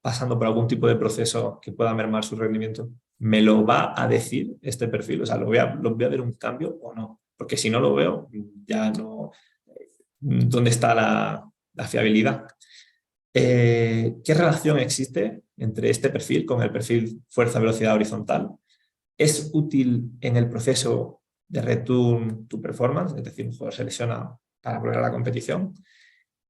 pasando por algún tipo de proceso que pueda mermar su rendimiento. ¿Me lo va a decir este perfil? O sea, ¿lo voy a ver un cambio o no? Porque si no lo veo, ya no... ¿Dónde está la fiabilidad? ¿Qué relación existe entre este perfil con el perfil fuerza-velocidad horizontal? ¿Es útil en el proceso de return to performance? Es decir, un jugador se lesiona para volver a la competición.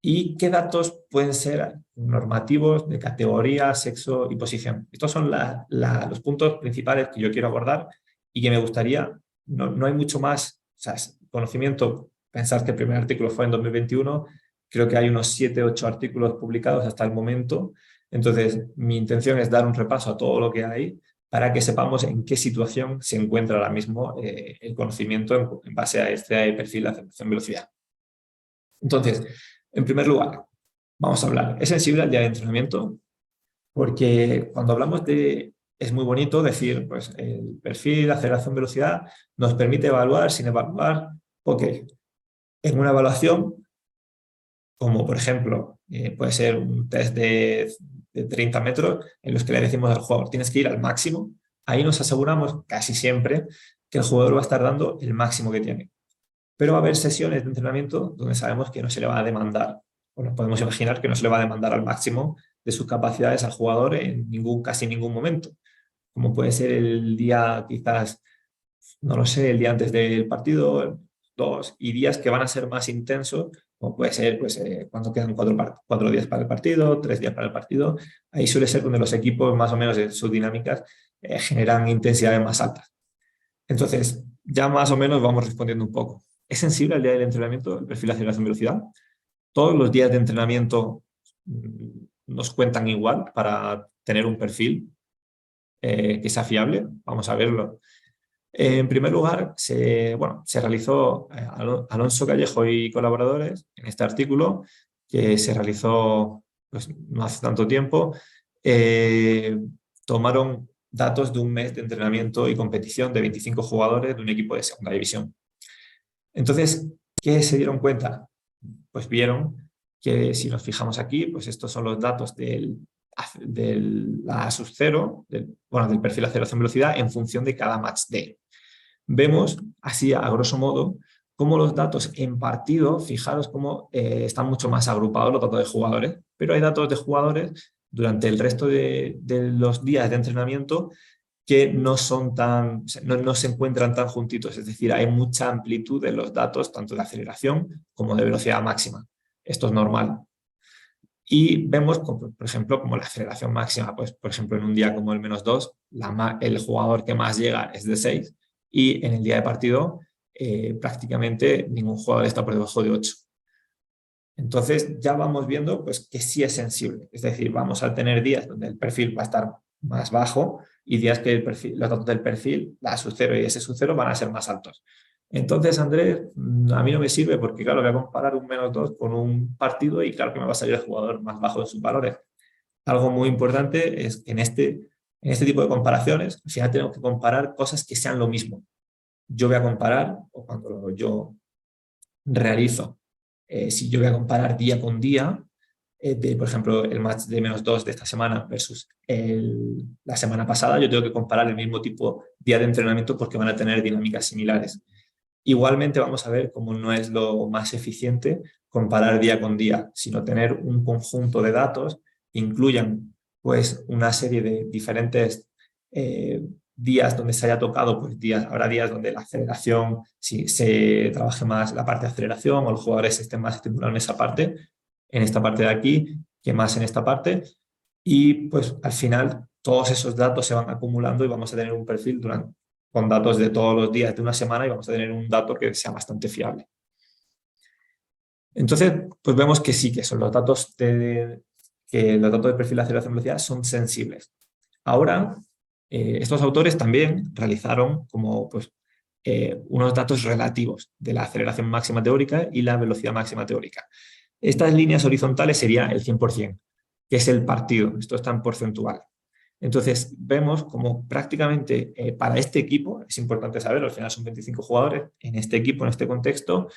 ¿Y qué datos pueden ser normativos de categoría, sexo y posición? Estos son los puntos principales que yo quiero abordar y que me gustaría, no hay mucho más, o sea, conocimiento, pensar que el primer artículo fue en 2021, creo que hay unos 7 u 8 artículos publicados hasta el momento, entonces mi intención es dar un repaso a todo lo que hay para que sepamos en qué situación se encuentra ahora mismo el conocimiento en base a este perfil de aceleración-velocidad. Entonces, en primer lugar, vamos a hablar, ¿es sensible al día de entrenamiento? Porque cuando hablamos es muy bonito decir, pues el perfil de aceleración-velocidad nos permite evaluar sin evaluar. Ok, en una evaluación, como por ejemplo, puede ser un test de 30 metros en los que le decimos al jugador, tienes que ir al máximo, ahí nos aseguramos casi siempre que el jugador va a estar dando el máximo que tiene. Pero va a haber sesiones de entrenamiento donde sabemos que no se le va a demandar, o nos podemos imaginar que no se le va a demandar al máximo de sus capacidades al jugador en casi ningún momento. Como puede ser el día, quizás, no lo sé, el día antes del partido, 2, y días que van a ser más intensos, como puede ser pues, cuando quedan 4 días para el partido, 3 días para el partido. Ahí suele ser donde los equipos, más o menos en sus dinámicas, generan intensidades más altas. Entonces, ya más o menos vamos respondiendo un poco. ¿Es sensible al día del entrenamiento el perfil de aceleración-velocidad? Todos los días de entrenamiento nos cuentan igual para tener un perfil que sea fiable. Vamos a verlo. En primer lugar, se realizó Alonso Callejo y colaboradores en este artículo que se realizó pues, no hace tanto tiempo. Tomaron datos de un mes de entrenamiento y competición de 25 jugadores de un equipo de segunda división. Entonces, ¿qué se dieron cuenta? Pues vieron que si nos fijamos aquí, pues estos son los datos del la sub 0, del perfil de aceleración velocidad en función de cada match day. Vemos así a grosso modo cómo los datos en partido, fijaros cómo están mucho más agrupados los datos de jugadores, pero hay datos de jugadores durante el resto de los días de entrenamiento que no se encuentran tan juntitos, es decir, hay mucha amplitud en los datos, tanto de aceleración como de velocidad máxima. Esto es normal. Y vemos, por ejemplo, como la aceleración máxima, pues, por ejemplo, en un día como el -2, el jugador que más llega es de 6, y en el día de partido prácticamente ningún jugador está por debajo de 8. Entonces ya vamos viendo pues, que sí es sensible, es decir, vamos a tener días donde el perfil va a estar más bajo y días que los datos del perfil, la sub 0 y ese sub 0 van a ser más altos. Entonces, Andrés, a mí no me sirve porque, claro, voy a comparar un -2 con un partido y claro que me va a salir el jugador más bajo de sus valores. Algo muy importante es que en este tipo de comparaciones, al final tenemos que comparar cosas que sean lo mismo. Yo voy a comparar, o cuando yo realizo, si yo voy a comparar día con día, por ejemplo, el match de -2 de esta semana versus la semana pasada, yo tengo que comparar el mismo tipo día de entrenamiento porque van a tener dinámicas similares. Igualmente vamos a ver cómo no es lo más eficiente comparar día con día, sino tener un conjunto de datos que incluyan pues, una serie de diferentes días donde se haya tocado, pues habrá días donde la aceleración, si se trabaje más la parte de aceleración o los jugadores estén más estimulados en esta parte de aquí, que más en esta parte, y pues al final todos esos datos se van acumulando y vamos a tener un perfil con datos de todos los días de una semana y vamos a tener un dato que sea bastante fiable. Entonces, pues vemos que sí, que son los datos de perfil de aceleración velocidad son sensibles. Ahora, estos autores también realizaron como pues, unos datos relativos de la aceleración máxima teórica y la velocidad máxima teórica. Estas líneas horizontales sería el 100%, que es el partido. Esto está en porcentual. Entonces, vemos como prácticamente para este equipo, es importante saberlo, al final son 25 jugadores, en este equipo, en este contexto,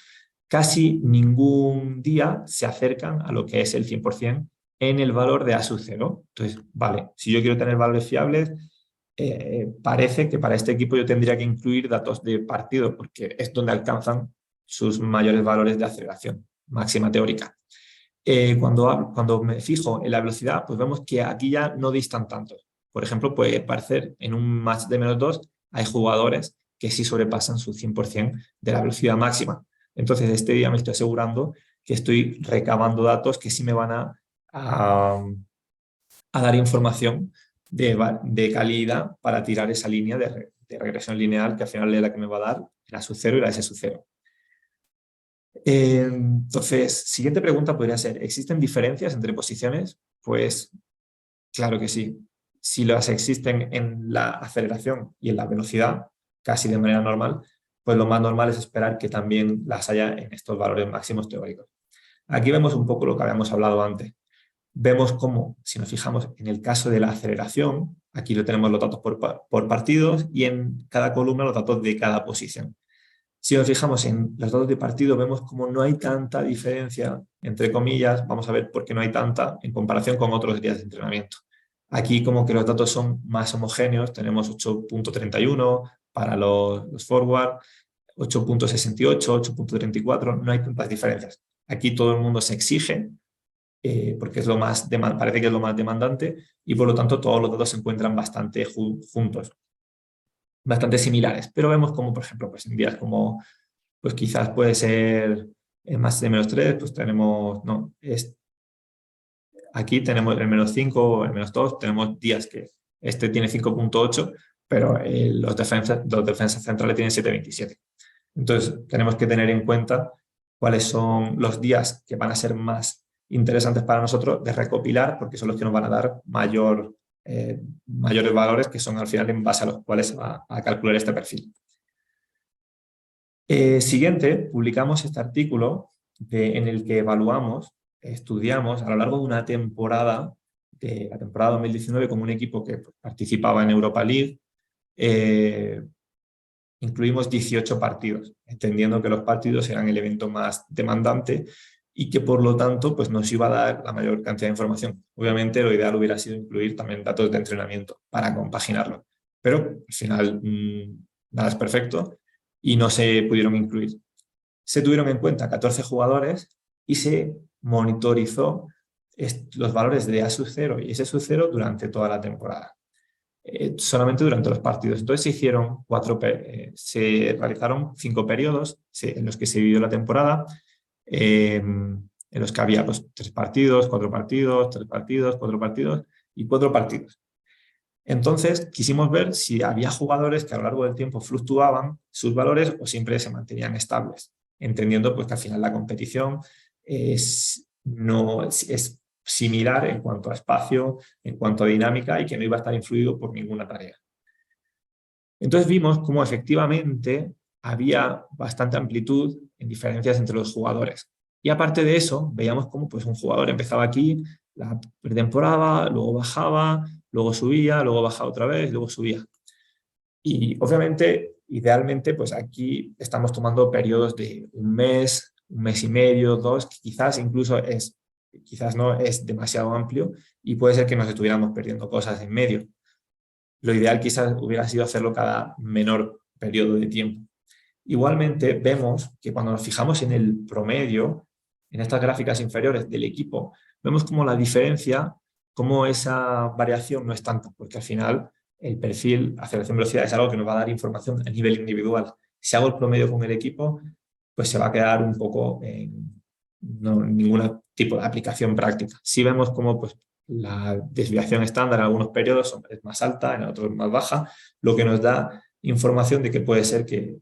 casi ningún día se acercan a lo que es el 100% en el valor de A sub 0. Entonces, vale, si yo quiero tener valores fiables, parece que para este equipo yo tendría que incluir datos de partido, porque es donde alcanzan sus mayores valores de aceleración máxima teórica. Cuando me fijo en la velocidad, pues vemos que aquí ya no distan tanto. Por ejemplo, puede parecer en un match de -2 hay jugadores que sí sobrepasan su 100% de la velocidad máxima. Entonces, este día me estoy asegurando que estoy recabando datos que sí me van a dar información de calidad para tirar esa línea de regresión lineal que al final es la que me va a dar la sub 0 y la S sub 0. Entonces, siguiente pregunta podría ser, ¿existen diferencias entre posiciones? Pues claro que sí. Si las existen en la aceleración y en la velocidad, casi de manera normal, pues lo más normal es esperar que también las haya en estos valores máximos teóricos. Aquí vemos un poco lo que habíamos hablado antes. Vemos cómo, si nos fijamos en el caso de la aceleración, aquí lo tenemos los datos por partidos y en cada columna los datos de cada posición. Si nos fijamos en los datos de partido, vemos como no hay tanta diferencia, entre comillas, vamos a ver por qué no hay tanta en comparación con otros días de entrenamiento. Aquí como que los datos son más homogéneos, tenemos 8.31 para los forward, 8.68, 8.34, no hay tantas diferencias. Aquí todo el mundo se exige, porque es parece que es lo más demandante, y por lo tanto todos los datos se encuentran bastante juntos, bastante similares, pero vemos como, por ejemplo, pues en días como, pues quizás puede ser más de -3, pues tenemos, no, aquí tenemos el -5 o el -2, tenemos días que este tiene 5.8, pero los defensas centrales tienen 7.27. Entonces, tenemos que tener en cuenta cuáles son los días que van a ser más interesantes para nosotros de recopilar, porque son los que nos van a dar mayores valores, que son al final en base a los cuales se va a calcular este perfil. Siguiente, publicamos este artículo en el que estudiamos a lo largo de una temporada, de la temporada 2019, como un equipo que participaba en Europa League, incluimos 18 partidos, entendiendo que los partidos eran el evento más demandante y que por lo tanto pues, nos iba a dar la mayor cantidad de información. Obviamente lo ideal hubiera sido incluir también datos de entrenamiento para compaginarlo, pero al final nada es perfecto y no se pudieron incluir. Se tuvieron en cuenta 14 jugadores y se monitorizó los valores de A sub 0 y S sub 0 durante toda la temporada. Solamente durante los partidos. Entonces se realizaron 5 periodos en los que se dividió la temporada, en los que había pues, 3 partidos, 4 partidos, 3 partidos, 4 partidos y 4 partidos. Entonces quisimos ver si había jugadores que a lo largo del tiempo fluctuaban sus valores o siempre se mantenían estables, entendiendo pues, que al final la competición es similar en cuanto a espacio, en cuanto a dinámica y que no iba a estar influido por ninguna tarea. Entonces vimos cómo efectivamente había bastante amplitud en diferencias entre los jugadores. Y aparte de eso, veíamos cómo pues, un jugador empezaba aquí la pretemporada, luego bajaba, luego subía, luego bajaba otra vez, luego subía. Y obviamente, idealmente, pues aquí estamos tomando periodos de un mes y medio, 2, que quizás incluso quizás no es demasiado amplio y puede ser que nos estuviéramos perdiendo cosas en medio. Lo ideal quizás hubiera sido hacerlo cada menor periodo de tiempo. Igualmente vemos que cuando nos fijamos en el promedio, en estas gráficas inferiores del equipo, vemos como la diferencia, como esa variación no es tanta, porque al final el perfil aceleración-velocidad es algo que nos va a dar información a nivel individual. Si hago el promedio con el equipo, pues se va a quedar un poco en ningún tipo de aplicación práctica. Si vemos como pues, la desviación estándar en algunos periodos es más alta, en otros más baja, lo que nos da información de que puede ser que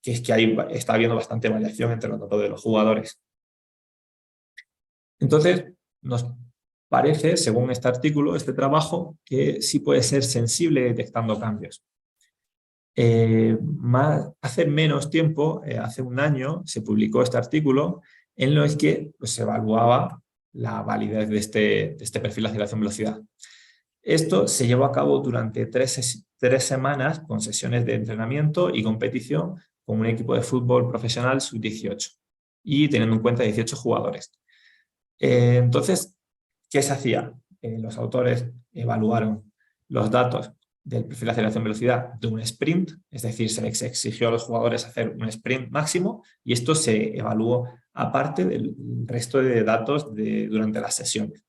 está habiendo bastante variación entre los datos de los jugadores. Entonces, nos parece, según este artículo, este trabajo, que sí puede ser sensible detectando cambios. Hace menos tiempo, hace un año, se publicó este artículo en el que pues, se evaluaba la validez de este perfil de aceleración-velocidad. Esto se llevó a cabo durante 3 semanas con sesiones de entrenamiento y competición con un equipo de fútbol profesional sub-18 y teniendo en cuenta 18 jugadores. Entonces, ¿qué se hacía? Los autores evaluaron los datos del perfil de aceleración-velocidad de un sprint, es decir, se les exigió a los jugadores hacer un sprint máximo y esto se evaluó aparte del resto de datos durante las sesiones.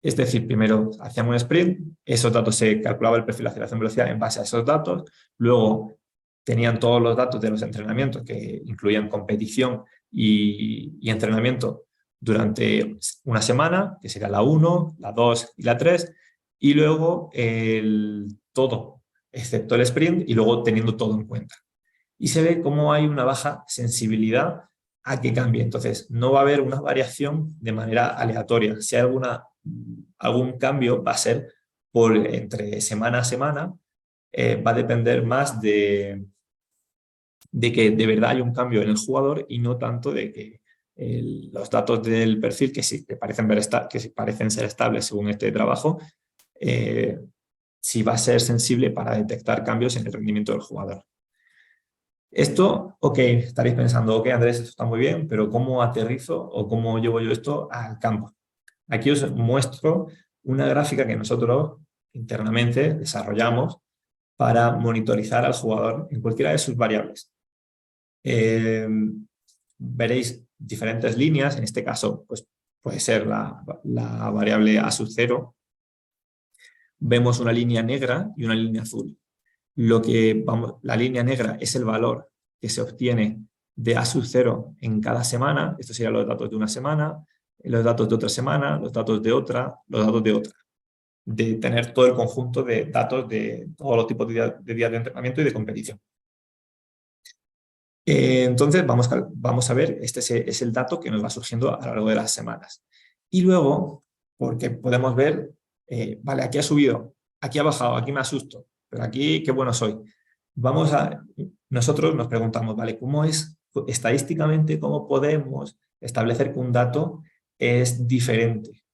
Es decir, primero hacían un sprint, esos datos se calculaba el perfil de aceleración-velocidad en base a esos datos, luego tenían todos los datos de los entrenamientos que incluían competición y entrenamiento durante una semana, que sería la 1, la 2 y la 3, y luego todo, excepto el sprint, y luego teniendo todo en cuenta. Y se ve cómo hay una baja sensibilidad a que cambie. Entonces, no va a haber una variación de manera aleatoria. Si hay algún cambio, va a ser entre semana a semana, va a depender más de que de verdad hay un cambio en el jugador y no tanto de que los datos del perfil, que parecen ser estables según este trabajo, sí va a ser sensible para detectar cambios en el rendimiento del jugador. Esto, ok, estaréis pensando, ok, Andrés, esto está muy bien, pero ¿cómo aterrizo o cómo llevo yo esto al campo? Aquí os muestro una gráfica que nosotros internamente desarrollamos para monitorizar al jugador en cualquiera de sus variables. Veréis diferentes líneas, en este caso pues, puede ser la variable A sub 0. Vemos una línea negra y una línea azul. La línea negra es el valor que se obtiene de A sub 0 en cada semana. Estos serían los datos de una semana, los datos de otra semana, los datos de otra, los datos de otra. De tener todo el conjunto de datos de todos los tipos de días de entrenamiento y de competición. Entonces vamos a ver, este es el dato que nos va surgiendo a lo largo de las semanas. Y luego, porque podemos ver, vale, aquí ha subido, aquí ha bajado, aquí me asusto, pero aquí qué bueno soy. Nosotros nos preguntamos, vale, ¿cómo es estadísticamente, cómo podemos establecer que un dato es diferente?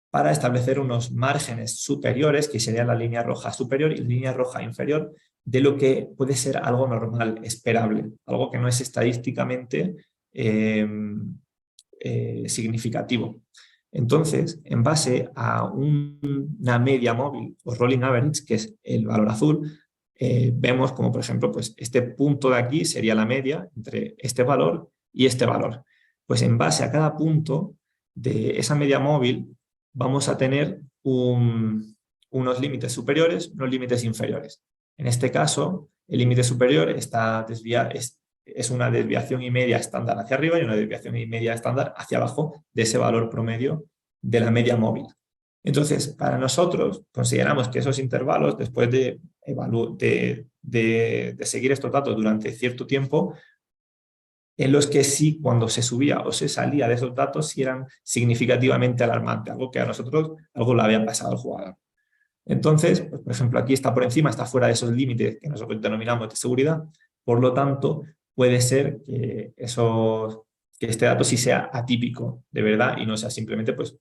Para establecer unos márgenes superiores, que sería la línea roja superior y la línea roja inferior, de lo que puede ser algo normal, esperable, algo que no es estadísticamente significativo. Entonces, en base a una media móvil o rolling average, que es el valor azul, vemos como, por ejemplo, pues este punto de aquí sería la media entre este valor y este valor. Pues en base a cada punto de esa media móvil vamos a tener unos límites superiores, unos límites inferiores. En este caso, el límite superior es una desviación y media estándar hacia arriba y una desviación y media estándar hacia abajo de ese valor promedio de la media móvil. Entonces, para nosotros, consideramos que esos intervalos, después de seguir estos datos durante cierto tiempo, en los que sí, cuando se subía o se salía de esos datos, sí eran significativamente alarmantes, algo que a nosotros le había pasado al jugador. Entonces, pues, por ejemplo, aquí está por encima, está fuera de esos límites que nosotros denominamos de seguridad, por lo tanto, puede ser que este dato sí sea atípico de verdad y no sea simplemente pues,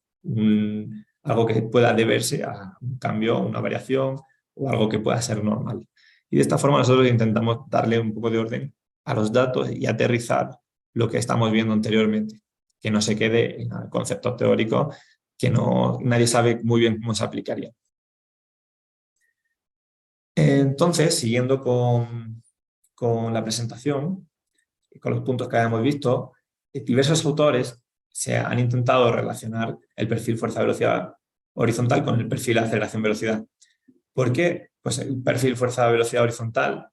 algo que pueda deberse a un cambio, una variación o algo que pueda ser normal. Y de esta forma nosotros intentamos darle un poco de orden a los datos y aterrizar lo que estamos viendo anteriormente, que no se quede en conceptos teóricos que nadie sabe muy bien cómo se aplicaría. Entonces, siguiendo con la presentación, con los puntos que habíamos visto, diversos autores se han intentado relacionar el perfil fuerza-velocidad horizontal con el perfil aceleración-velocidad. ¿Por qué? Pues el perfil fuerza-velocidad horizontal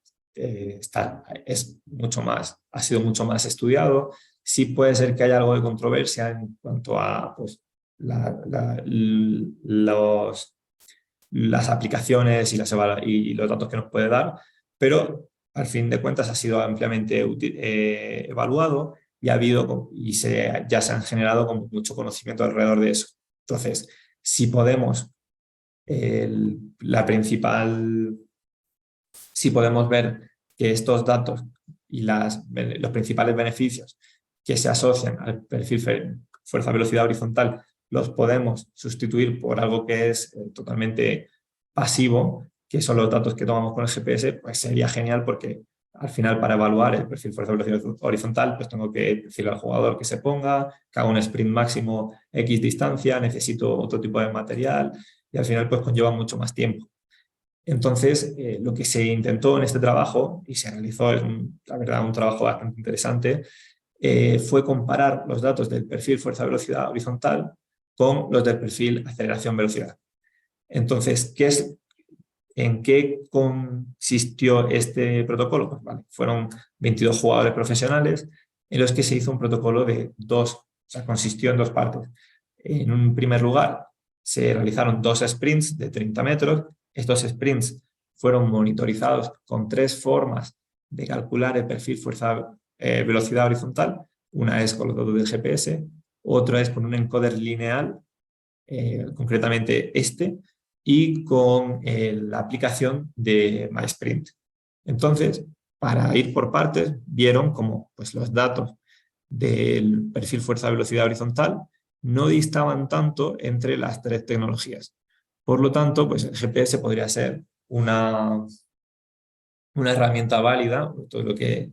ha sido mucho más estudiado. Sí puede ser que haya algo de controversia en cuanto a pues, las aplicaciones y los datos que nos puede dar, pero al fin de cuentas ha sido ampliamente evaluado y ya se han generado como mucho conocimiento alrededor de eso. Entonces, si podemos ver que estos datos y los principales beneficios que se asocian al perfil fuerza-velocidad horizontal los podemos sustituir por algo que es totalmente pasivo, que son los datos que tomamos con el GPS, pues sería genial porque al final para evaluar el perfil fuerza-velocidad horizontal pues tengo que decirle al jugador que se ponga, que haga un sprint máximo X distancia, necesito otro tipo de material y al final pues conlleva mucho más tiempo. Entonces, lo que se intentó en este trabajo, y se realizó, la verdad, un trabajo bastante interesante, fue comparar los datos del perfil fuerza-velocidad horizontal con los del perfil aceleración-velocidad. Entonces, ¿en qué consistió este protocolo? Pues, vale, fueron 22 jugadores profesionales en los que se hizo un protocolo de consistió en dos partes. En un primer lugar, se realizaron 2 sprints de 30 metros. Estos sprints fueron monitorizados con 3 formas de calcular el perfil fuerza-velocidad horizontal. Una es con los datos del GPS, otra es con un encoder lineal, concretamente y con la aplicación de MySprint. Entonces, para ir por partes, vieron cómo pues, los datos del perfil fuerza-velocidad horizontal no distaban tanto entre las 3 tecnologías. Por lo tanto, pues el GPS podría ser una herramienta válida, todo lo que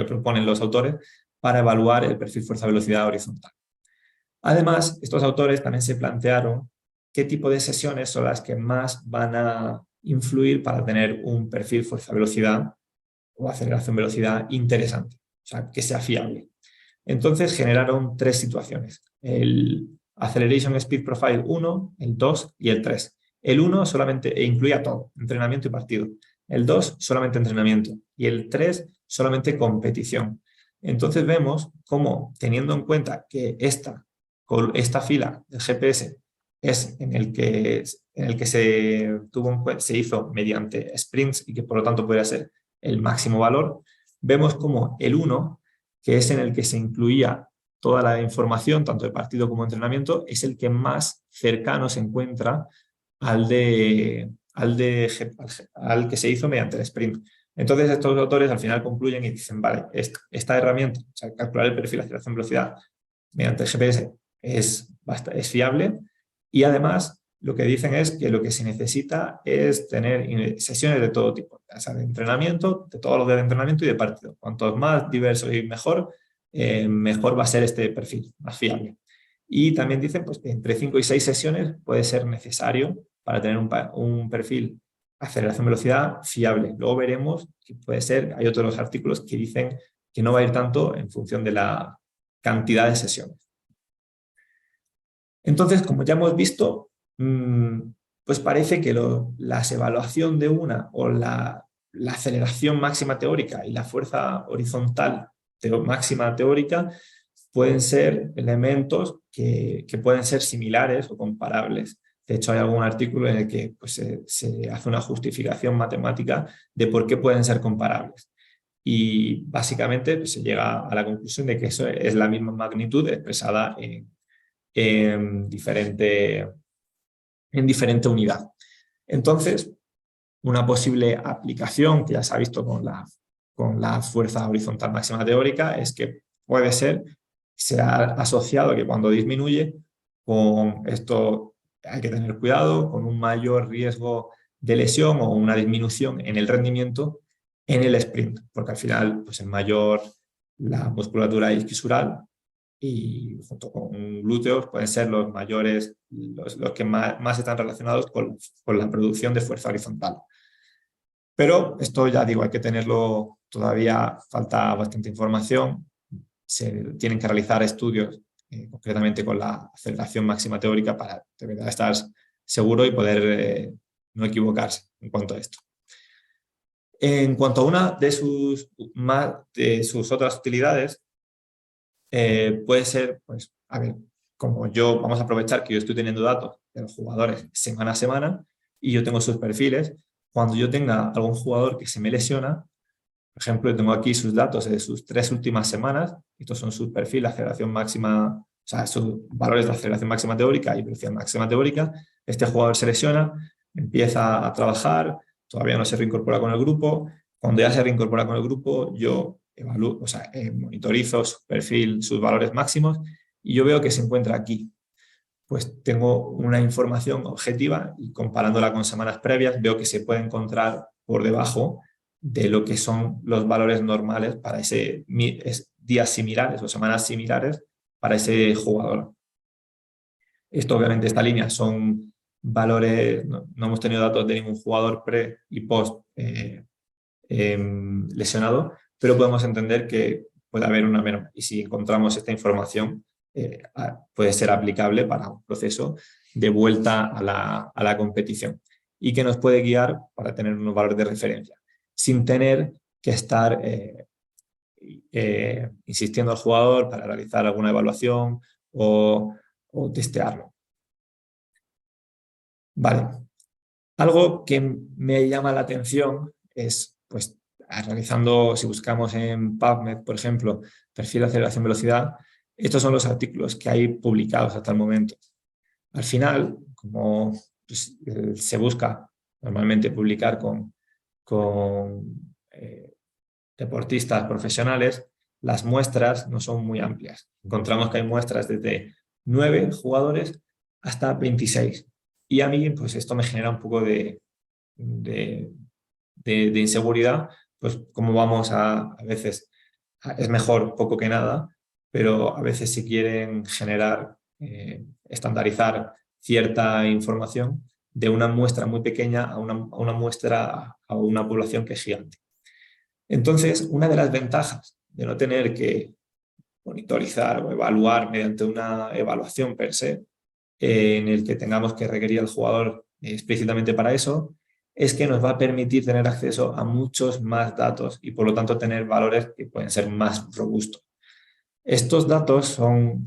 proponen los autores, para evaluar el perfil fuerza-velocidad horizontal. Además, estos autores también se plantearon qué tipo de sesiones son las que más van a influir para tener un perfil fuerza-velocidad o aceleración-velocidad interesante, o sea, que sea fiable. Entonces generaron 3 situaciones, el Acceleration Speed Profile 1, el 2 y el 3. El 1 solamente incluía todo, entrenamiento y partido. El 2 solamente entrenamiento y el 3 solamente competición. Entonces vemos cómo, teniendo en cuenta que esta fila del GPS es en el que se hizo mediante sprints y que por lo tanto podría ser el máximo valor, vemos como el 1, que es en el que se incluía toda la información, tanto de partido como de entrenamiento, es el que más cercano se encuentra al que se hizo mediante el sprint. Entonces estos autores al final concluyen y dicen, vale, esta herramienta, o sea, calcular el perfil de aceleración-velocidad mediante el GPS es fiable y además lo que dicen es que lo que se necesita es tener sesiones de todo tipo, o sea, de entrenamiento, de todos los días de entrenamiento y de partido. Cuanto más diverso y mejor, mejor va a ser este perfil, más fiable. Y también dicen pues, que entre 5 y 6 sesiones puede ser necesario para tener un perfil aceleración-velocidad fiable. Luego veremos que puede ser, hay otros artículos que dicen que no va a ir tanto en función de la cantidad de sesiones. Entonces, como ya hemos visto, pues parece que la evaluación de una o la aceleración máxima teórica y la fuerza horizontal máxima teórica pueden ser elementos que pueden ser similares o comparables. De hecho, hay algún artículo en el que pues, se hace una justificación matemática de por qué pueden ser comparables. Y básicamente pues, se llega a la conclusión de que eso es la misma magnitud expresada en diferente unidad. Entonces, una posible aplicación que ya se ha visto con la fuerza horizontal máxima teórica es que puede ser, se ha asociado que cuando disminuye, con esto hay que tener cuidado, con un mayor riesgo de lesión o una disminución en el rendimiento en el sprint, porque al final pues, es mayor la musculatura isquiosural y junto con glúteos pueden ser los mayores, los que más están relacionados con la producción de fuerza horizontal. Pero esto ya digo, hay que tenerlo, todavía falta bastante información, se tienen que realizar estudios concretamente con la aceleración máxima teórica para de verdad estar seguro y poder no equivocarse en cuanto a esto. En cuanto a una de sus otras utilidades, puede ser, pues, a ver, como vamos a aprovechar que yo estoy teniendo datos de los jugadores semana a semana y yo tengo sus perfiles, cuando yo tenga algún jugador que se me lesiona, por ejemplo, tengo aquí sus datos de sus 3 últimas semanas, estos son sus perfiles, aceleración máxima, o sea, sus valores de aceleración máxima teórica y velocidad máxima teórica, este jugador se lesiona, empieza a trabajar, todavía no se reincorpora con el grupo, cuando ya se reincorpora con el grupo, yo evalúo, o sea, monitorizo su perfil, sus valores máximos, y yo veo que se encuentra aquí. Pues tengo una información objetiva y comparándola con semanas previas, veo que se puede encontrar por debajo de lo que son los valores normales para días similares o semanas similares para ese jugador. Esto obviamente, esta línea son valores, no hemos tenido datos de ningún jugador pre y post lesionado, pero podemos entender que puede haber una menor. Y si encontramos esta información, puede ser aplicable para un proceso de vuelta a la competición y que nos puede guiar para tener unos valores de referencia, sin tener que estar insistiendo al jugador para realizar alguna evaluación o testearlo. Vale. Algo que me llama la atención es, pues, realizando, si buscamos en PubMed, por ejemplo, perfil de aceleración-velocidad, estos son los artículos que hay publicados hasta el momento. Al final, como pues, se busca normalmente publicar con deportistas profesionales, las muestras no son muy amplias. Encontramos que hay muestras desde 9 jugadores hasta 26. Y a mí, pues esto me genera un poco de inseguridad, pues como vamos a veces, es mejor poco que nada, pero a veces si quieren generar, estandarizar cierta información de una muestra muy pequeña a una muestra, a una población que es gigante. Entonces, una de las ventajas de no tener que monitorizar o evaluar mediante una evaluación per se, en el que tengamos que requerir al jugador explícitamente para eso, es que nos va a permitir tener acceso a muchos más datos y por lo tanto tener valores que pueden ser más robustos. Estos datos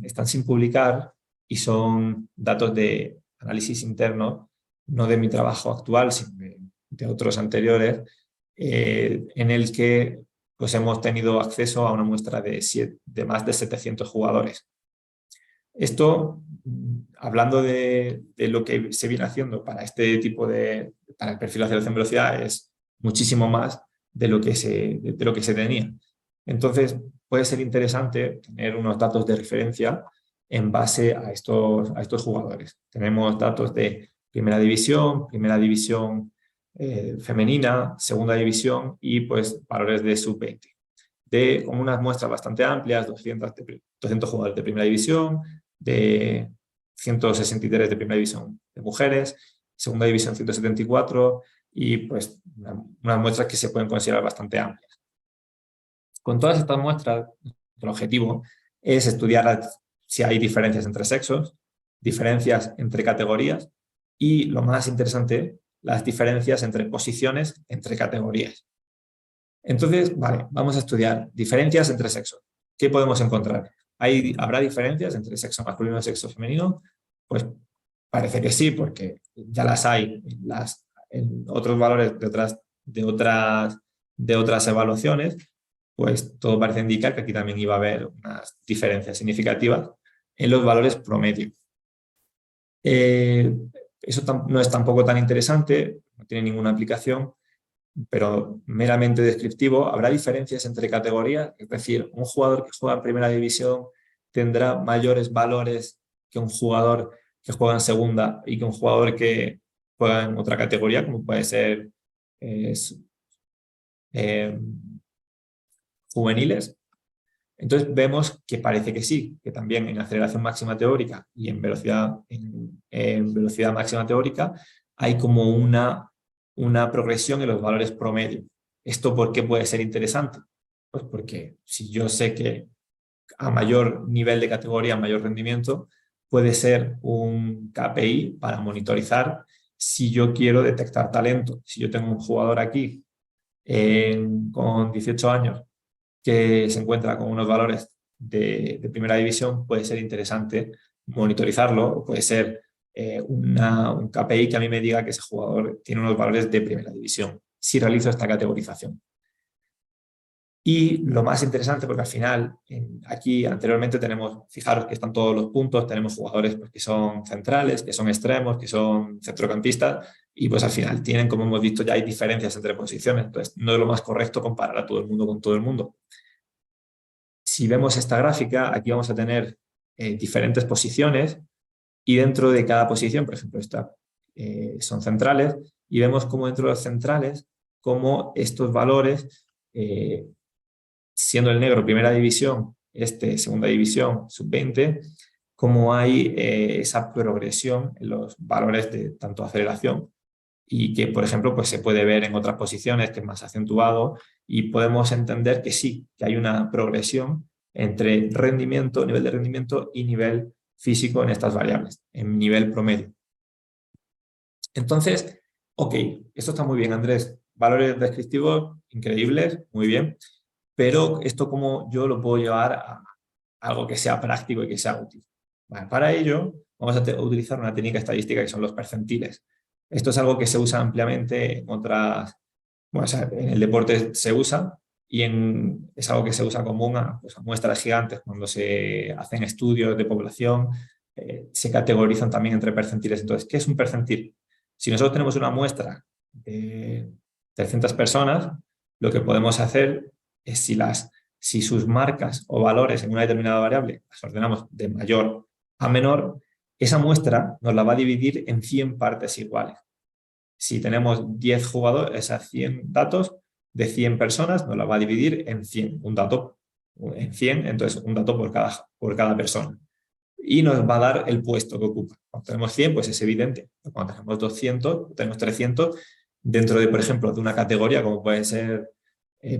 están sin publicar y son datos de análisis interno, no de mi trabajo actual, sino de otros anteriores, en el que pues, hemos tenido acceso a una muestra de más de 700 jugadores. Esto, hablando de lo que se viene haciendo para este tipo para el perfil de aceleración velocidad, es muchísimo más de lo que se tenía. Entonces, puede ser interesante tener unos datos de referencia en base a estos jugadores. Tenemos datos de primera división femenina, segunda división y pues valores de sub-20. con unas muestras bastante amplias, 200 jugadores de primera división, de 163 de primera división de mujeres, segunda división 174 y pues unas muestras que se pueden considerar bastante amplias. Con todas estas muestras, el objetivo es estudiar si hay diferencias entre sexos, diferencias entre categorías y, lo más interesante, las diferencias entre posiciones entre categorías. Entonces, vale, vamos a estudiar diferencias entre sexos. ¿Qué podemos encontrar? ¿Habrá diferencias entre sexo masculino y sexo femenino? Pues parece que sí, porque ya las hay en otros valores de otras evaluaciones, pues todo parece indicar que aquí también iba a haber unas diferencias significativas en los valores promedio. Eso no es tampoco tan interesante, no tiene ninguna aplicación, pero meramente descriptivo. Habrá diferencias entre categorías, es decir, un jugador que juega en primera división tendrá mayores valores que un jugador que juega en segunda y que un jugador que juega en otra categoría, como puede ser juveniles. Entonces vemos que parece que sí, que también en aceleración máxima teórica y en velocidad máxima teórica hay como una progresión en los valores promedio. ¿Esto por qué puede ser interesante? Pues porque si yo sé que a mayor nivel de categoría, mayor rendimiento, puede ser un KPI para monitorizar si yo quiero detectar talento. Si yo tengo un jugador aquí con 18 años que se encuentra con unos valores de primera división, puede ser interesante monitorizarlo, o puede ser un KPI que a mí me diga que ese jugador tiene unos valores de primera división, si realizo esta categorización. Y lo más interesante, porque al final, aquí anteriormente fijaros que están todos los puntos, tenemos jugadores pues, que son centrales, que son extremos, que son centrocampistas, y pues al final tienen, como hemos visto, ya hay diferencias entre posiciones, entonces no es lo más correcto comparar a todo el mundo con todo el mundo. Si vemos esta gráfica, aquí vamos a tener diferentes posiciones, y dentro de cada posición, por ejemplo, son centrales, y vemos cómo dentro de los centrales, cómo estos valores, siendo el negro primera división, segunda división, sub-20, cómo hay esa progresión en los valores de tanto aceleración, y que, por ejemplo, pues se puede ver en otras posiciones que es más acentuado, y podemos entender que sí, que hay una progresión entre rendimiento, nivel de rendimiento y nivel físico en estas variables, en nivel promedio. Entonces, ok, esto está muy bien, Andrés. Valores descriptivos increíbles, muy bien, pero esto cómo yo lo puedo llevar a algo que sea práctico y que sea útil. Bueno, para ello vamos a utilizar una técnica estadística que son los percentiles. Esto es algo que se usa ampliamente en otras, bueno, o sea, en el deporte se usa, y es algo que se usa común a muestras gigantes cuando se hacen estudios de población, se categorizan también entre percentiles. Entonces, ¿qué es un percentil? Si nosotros tenemos una muestra de 300 personas, lo que podemos hacer es si sus marcas o valores en una determinada variable las ordenamos de mayor a menor, esa muestra nos la va a dividir en 100 partes iguales. Si tenemos 10 jugadores, esas 100 datos de 100 personas nos la va a dividir en 100, un dato en 100, entonces un dato por cada persona. Y nos va a dar el puesto que ocupa. Cuando tenemos 100, pues es evidente. Cuando tenemos 200, tenemos 300, dentro de, por ejemplo, de una categoría como puede ser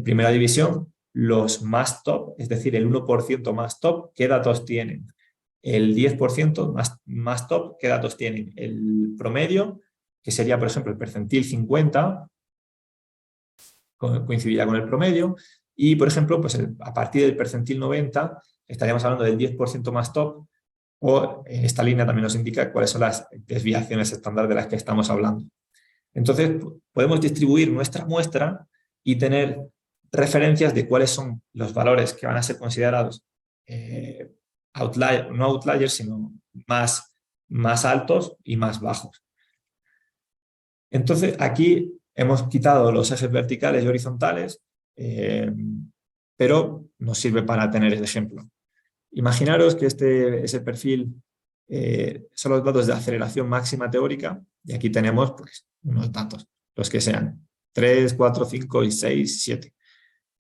primera división, los más top, es decir, el 1% más top, ¿qué datos tienen? El 10% más top, ¿qué datos tienen? El promedio, que sería, por ejemplo, el percentil 50, coincidiría con el promedio, y, por ejemplo, pues a partir del percentil 90, estaríamos hablando del 10% más top, o esta línea también nos indica cuáles son las desviaciones estándar de las que estamos hablando. Entonces, podemos distribuir nuestra muestra y tener referencias de cuáles son los valores que van a ser considerados no outliers, sino más altos y más bajos. Entonces, aquí hemos quitado los ejes verticales y horizontales, pero nos sirve para tener el ejemplo. Imaginaros que ese perfil son los datos de aceleración máxima teórica, y aquí tenemos pues, unos datos, los que sean 3, 4, 5 y 6, 7.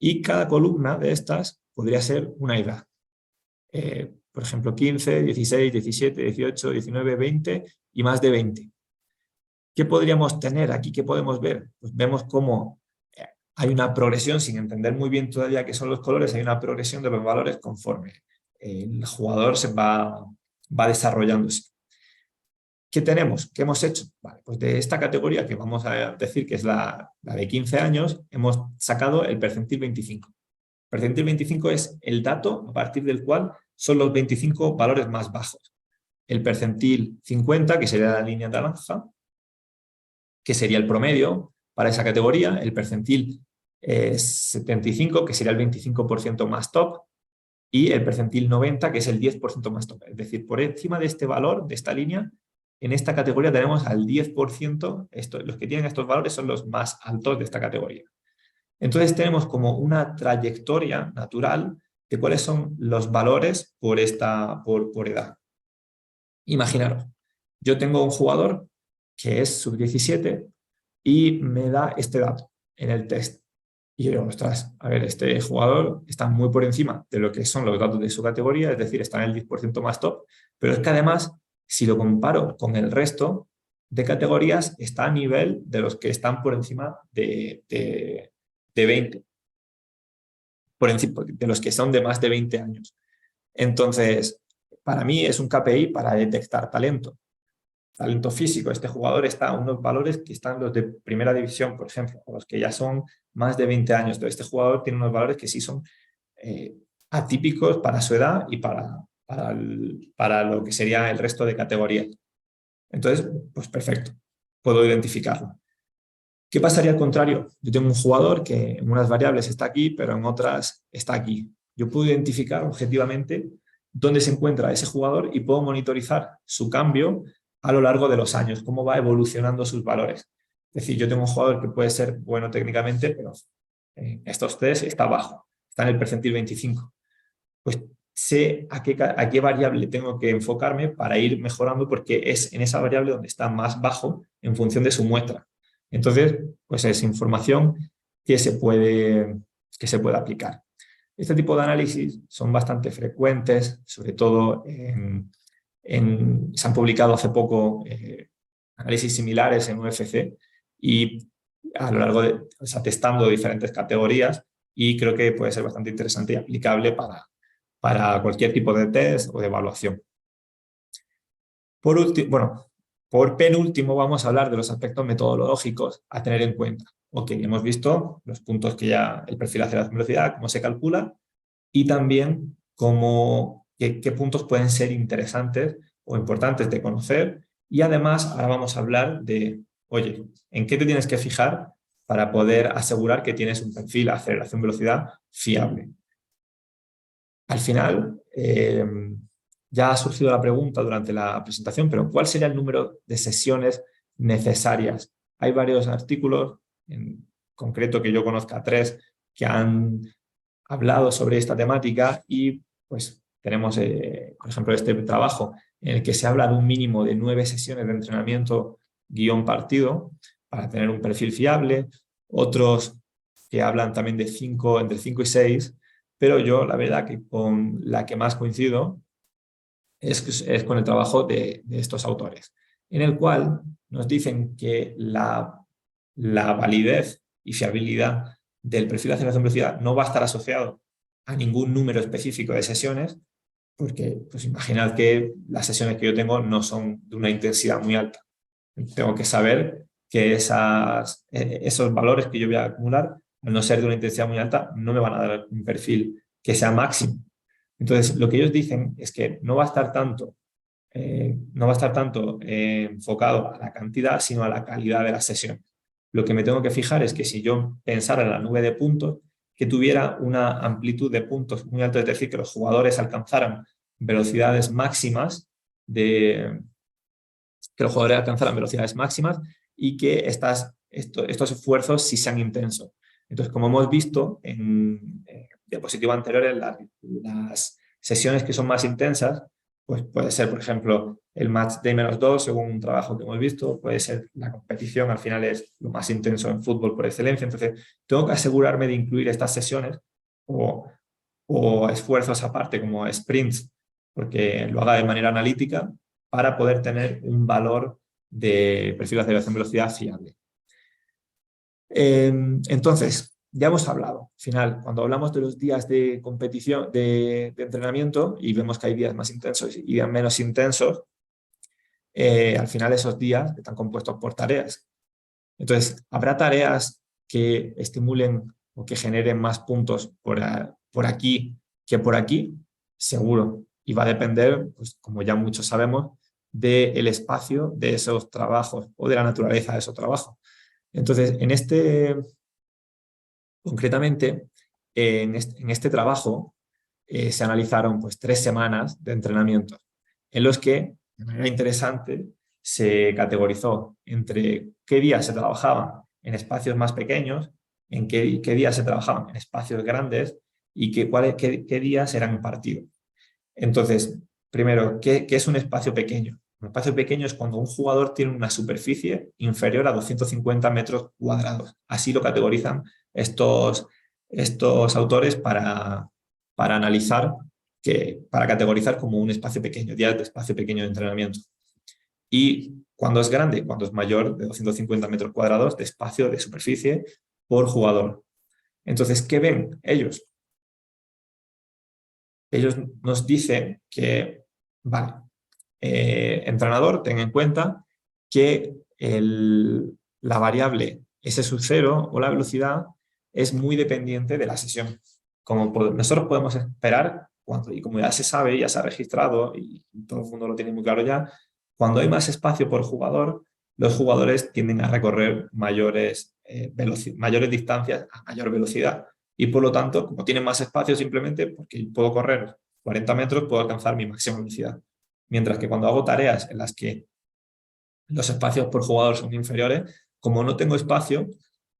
y cada columna de estas podría ser una edad. Por ejemplo, 15, 16, 17, 18, 19, 20 y más de 20. ¿Qué podríamos tener aquí? ¿Qué podemos ver? Pues vemos cómo hay una progresión, sin entender muy bien todavía qué son los colores, hay una progresión de los valores conforme el jugador va desarrollándose. ¿Qué tenemos? ¿Qué hemos hecho? Vale, pues de esta categoría, que vamos a decir que es la de 15 años, hemos sacado el percentil 25. El percentil 25 es el dato a partir del cual son los 25 valores más bajos. El percentil 50, que sería la línea naranja, que sería el promedio para esa categoría. El percentil 75, que sería el 25% más top. Y el percentil 90, que es el 10% más top. Es decir, por encima de este valor, de esta línea, en esta categoría tenemos al 10%, los que tienen estos valores son los más altos de esta categoría. Entonces tenemos como una trayectoria natural de cuáles son los valores por edad. Imaginaros, yo tengo un jugador que es sub-17 y me da este dato en el test. Y yo digo, ostras, a ver, este jugador está muy por encima de lo que son los datos de su categoría, es decir, está en el 10% más top, pero es que además, si lo comparo con el resto de categorías, está a nivel de los que están por encima de 20, por encima de los que son de más de 20 años. Entonces, para mí es un KPI para detectar talento físico. Este jugador está a unos valores que están los de primera división, por ejemplo, o los que ya son más de 20 años. Entonces, este jugador tiene unos valores que sí son atípicos para su edad y para lo que sería el resto de categorías. Entonces, pues perfecto, puedo identificarlo. ¿Qué pasaría al contrario? Yo tengo un jugador que en unas variables está aquí, pero en otras está aquí. Yo puedo identificar objetivamente dónde se encuentra ese jugador y puedo monitorizar su cambio a lo largo de los años, cómo va evolucionando sus valores. Es decir, yo tengo un jugador que puede ser bueno técnicamente, pero en estos test está bajo, está en el percentil 25. Pues sé a qué variable tengo que enfocarme para ir mejorando, porque es en esa variable donde está más bajo en función de su muestra. Entonces, pues es información que se puede aplicar. Este tipo de análisis son bastante frecuentes, sobre todo se han publicado hace poco análisis similares en UFC y a lo largo de, testando diferentes categorías, y creo que puede ser bastante interesante y aplicable para cualquier tipo de test o de evaluación. Por penúltimo vamos a hablar de los aspectos metodológicos a tener en cuenta. Ok, hemos visto los puntos que ya el perfil de aceleración velocidad, cómo se calcula, y también qué puntos pueden ser interesantes o importantes de conocer. Y además ahora vamos a hablar de, oye, ¿en qué te tienes que fijar para poder asegurar que tienes un perfil de aceleración velocidad fiable? Al final, ya ha surgido la pregunta durante la presentación, pero ¿cuál sería el número de sesiones necesarias? Hay varios artículos, en concreto que yo conozca 3, que han hablado sobre esta temática, y pues tenemos, por ejemplo, este trabajo en el que se habla de un mínimo de 9 sesiones de entrenamiento guión partido para tener un perfil fiable, otros que hablan también de entre 5 y 6, pero yo la verdad que con la que más coincido es con el trabajo de estos autores, en el cual nos dicen que la validez y fiabilidad del perfil de aceleración velocidad no va a estar asociado a ningún número específico de sesiones, porque pues imaginad que las sesiones que yo tengo no son de una intensidad muy alta. Tengo que saber que esos valores que yo voy a acumular, al no ser de una intensidad muy alta, no me van a dar un perfil que sea máximo. Entonces, lo que ellos dicen es que no va a estar tanto enfocado a la cantidad, sino a la calidad de la sesión. Lo que me tengo que fijar es que si yo pensara en la nube de puntos, que tuviera una amplitud de puntos muy alta, es decir, que los jugadores alcanzaran velocidades máximas y que estos esfuerzos sí sean intensos. Entonces, como hemos visto en diapositivas anteriores, las sesiones que son más intensas pues puede ser, por ejemplo, el match day -2, según un trabajo que hemos visto, puede ser la competición, al final es lo más intenso en fútbol por excelencia, entonces tengo que asegurarme de incluir estas sesiones o esfuerzos aparte como sprints, porque lo haga de manera analítica para poder tener un valor de perfil de aceleración velocidad fiable. Entonces, ya hemos hablado, al final, cuando hablamos de los días de competición, de entrenamiento, y vemos que hay días más intensos y días menos intensos, al final esos días están compuestos por tareas. Entonces, habrá tareas que estimulen o que generen más puntos por aquí que por aquí, seguro. Y va a depender, pues, como ya muchos sabemos, del espacio de esos trabajos o de la naturaleza de esos trabajos. Entonces, concretamente, en este trabajo se analizaron pues 3 semanas de entrenamiento en los que, de manera interesante, se categorizó entre qué días se trabajaban en espacios más pequeños, en qué días se trabajaban en espacios grandes y qué días eran partidos. Entonces, primero, ¿qué es un espacio pequeño? Un espacio pequeño es cuando un jugador tiene una superficie inferior a 250 metros cuadrados. Así lo categorizan estos autores para analizar, para categorizar como un espacio pequeño, días de espacio pequeño de entrenamiento. Y cuando es grande, cuando es mayor de 250 metros cuadrados de espacio de superficie por jugador. Entonces, ¿qué ven ellos? Ellos nos dicen que, vale, entrenador, ten en cuenta que la variable S sub 0 o la velocidad es muy dependiente de la sesión. Como nosotros podemos esperar, y como ya se sabe, ya se ha registrado y todo el mundo lo tiene muy claro ya, cuando hay más espacio por jugador, los jugadores tienden a recorrer mayores distancias a mayor velocidad. Y por lo tanto, como tienen más espacio simplemente, porque puedo correr 40 metros, puedo alcanzar mi máxima velocidad. Mientras que cuando hago tareas en las que los espacios por jugador son inferiores, como no tengo espacio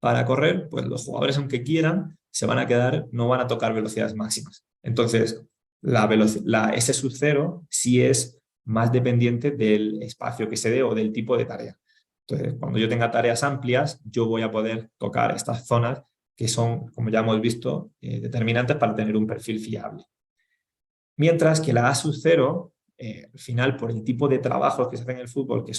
para correr, pues los jugadores, aunque quieran, se van a quedar, no van a tocar velocidades máximas. Entonces, la S sub 0 sí es más dependiente del espacio que se dé o del tipo de tarea. Entonces, cuando yo tenga tareas amplias, yo voy a poder tocar estas zonas que son, como ya hemos visto, determinantes para tener un perfil fiable. Mientras que la A sub 0, al final, por el tipo de trabajos que se hacen en el fútbol, que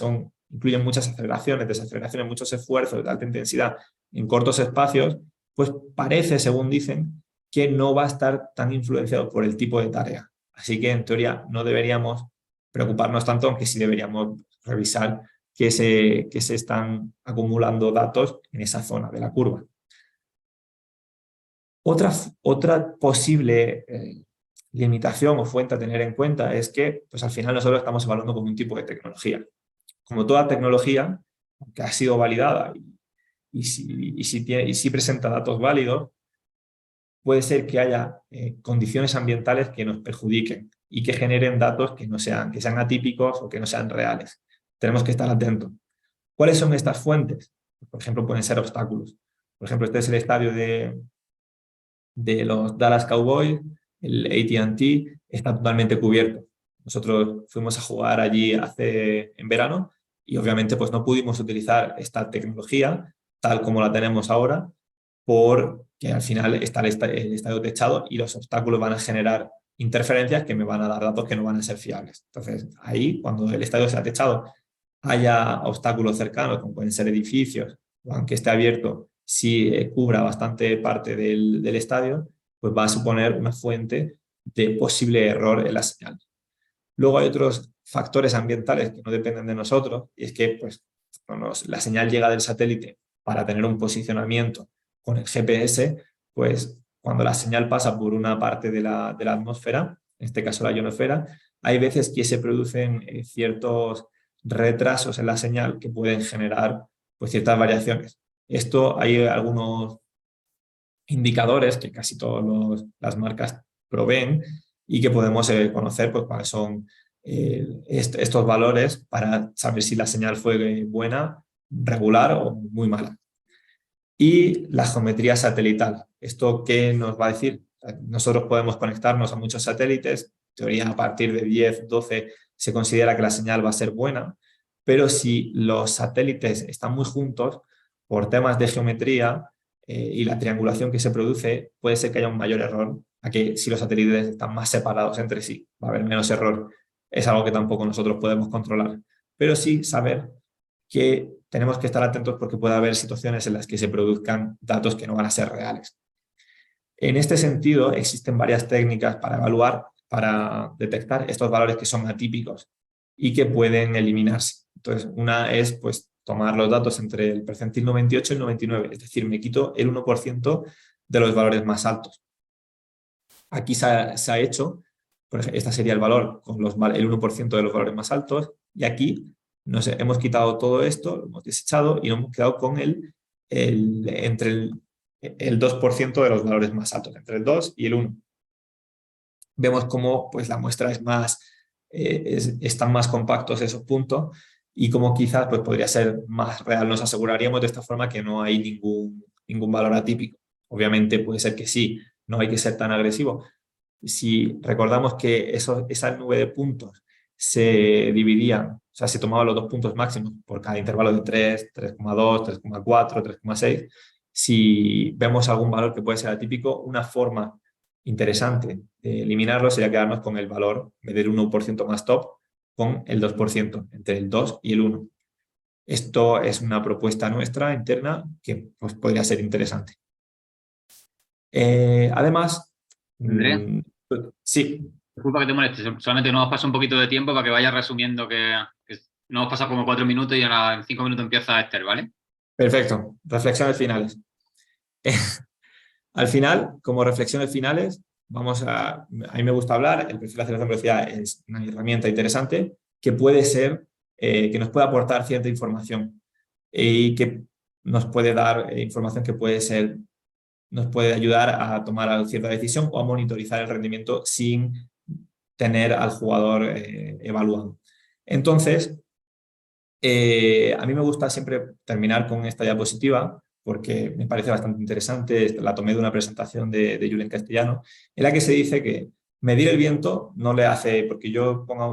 incluyen muchas aceleraciones, desaceleraciones, muchos esfuerzos de alta intensidad en cortos espacios, pues parece, según dicen, que no va a estar tan influenciado por el tipo de tarea. Así que, en teoría, no deberíamos preocuparnos tanto, aunque sí deberíamos revisar que se están acumulando datos en esa zona de la curva. Otra posible limitación o fuente a tener en cuenta es que, pues, al final nosotros estamos evaluando como un tipo de tecnología. Como toda tecnología, que ha sido validada y si presenta datos válidos, puede ser que haya condiciones ambientales que nos perjudiquen y que generen datos que sean atípicos o que no sean reales. Tenemos que estar atentos. ¿Cuáles son estas fuentes? Por ejemplo, pueden ser obstáculos. Por ejemplo, este es el estadio de los Dallas Cowboys, el AT&T, está totalmente cubierto. Nosotros fuimos a jugar allí en verano y obviamente pues no pudimos utilizar esta tecnología tal como la tenemos ahora porque al final está el estadio techado y los obstáculos van a generar interferencias que me van a dar datos que no van a ser fiables. Entonces ahí, cuando el estadio sea techado, haya obstáculos cercanos, como pueden ser edificios, o aunque esté abierto, si cubra bastante parte del estadio, pues va a suponer una fuente de posible error en la señal. Luego hay otros factores ambientales que no dependen de nosotros, y es que pues, la señal llega del satélite para tener un posicionamiento con el GPS, pues cuando la señal pasa por una parte de la atmósfera, en este caso la ionosfera, hay veces que se producen ciertos retrasos en la señal que pueden generar pues, ciertas variaciones. Esto hay algunos indicadores que casi todas las marcas proveen y que podemos conocer pues, cuáles son estos valores para saber si la señal fue buena, regular o muy mala. Y la geometría satelital. ¿Esto qué nos va a decir? Nosotros podemos conectarnos a muchos satélites, teoría a partir de 10, 12 se considera que la señal va a ser buena, pero si los satélites están muy juntos, por temas de geometría y la triangulación que se produce, puede ser que haya un mayor error a que si los satélites están más separados entre sí, va a haber menos error. Es algo que tampoco nosotros podemos controlar, pero sí saber que tenemos que estar atentos porque puede haber situaciones en las que se produzcan datos que no van a ser reales. En este sentido, existen varias técnicas para evaluar, para detectar estos valores que son atípicos y que pueden eliminarse. Entonces, una es pues, tomar los datos entre el percentil 98 y el 99, es decir, me quito el 1% de los valores más altos. Aquí se ha hecho, por ejemplo, este sería el valor con el 1% de los valores más altos, y aquí hemos quitado todo esto, lo hemos desechado y nos hemos quedado con entre el 2% de los valores más altos, entre el 2 y el 1. Vemos cómo pues, la muestra es más, están más compactos esos puntos y cómo quizás pues, podría ser más real. Nos aseguraríamos de esta forma que no hay ningún valor atípico. Obviamente puede ser que sí, no hay que ser tan agresivo. Si recordamos que esa nube de puntos se dividía, o sea, se tomaban los 2 puntos máximos por cada intervalo de 3, 3,2, 3,4, 3,6. Si vemos algún valor que puede ser atípico, una forma interesante de eliminarlo sería quedarnos con el valor, en vez del 1% más top, con el 2%, entre el 2 y el 1. Esto es una propuesta nuestra interna que pues, podría ser interesante. Además, Andrés, sí. disculpa que te moleste, solamente nos pasa un poquito de tiempo para que vayas resumiendo que nos pasa como 4 minutos y ahora en 5 minutos empieza Esther, ¿vale? Perfecto. Reflexiones finales. Al final, como reflexiones finales, a mí me gusta hablar, el perfil de aceleración de velocidad es una herramienta interesante que puede ser, que nos puede aportar cierta información y que nos puede dar información que nos puede ayudar a tomar cierta decisión o a monitorizar el rendimiento sin tener al jugador evaluado. Entonces, a mí me gusta siempre terminar con esta diapositiva porque me parece bastante interesante. La tomé de una presentación de Julen Castellano, en la que se dice que medir el viento no le hace, porque yo ponga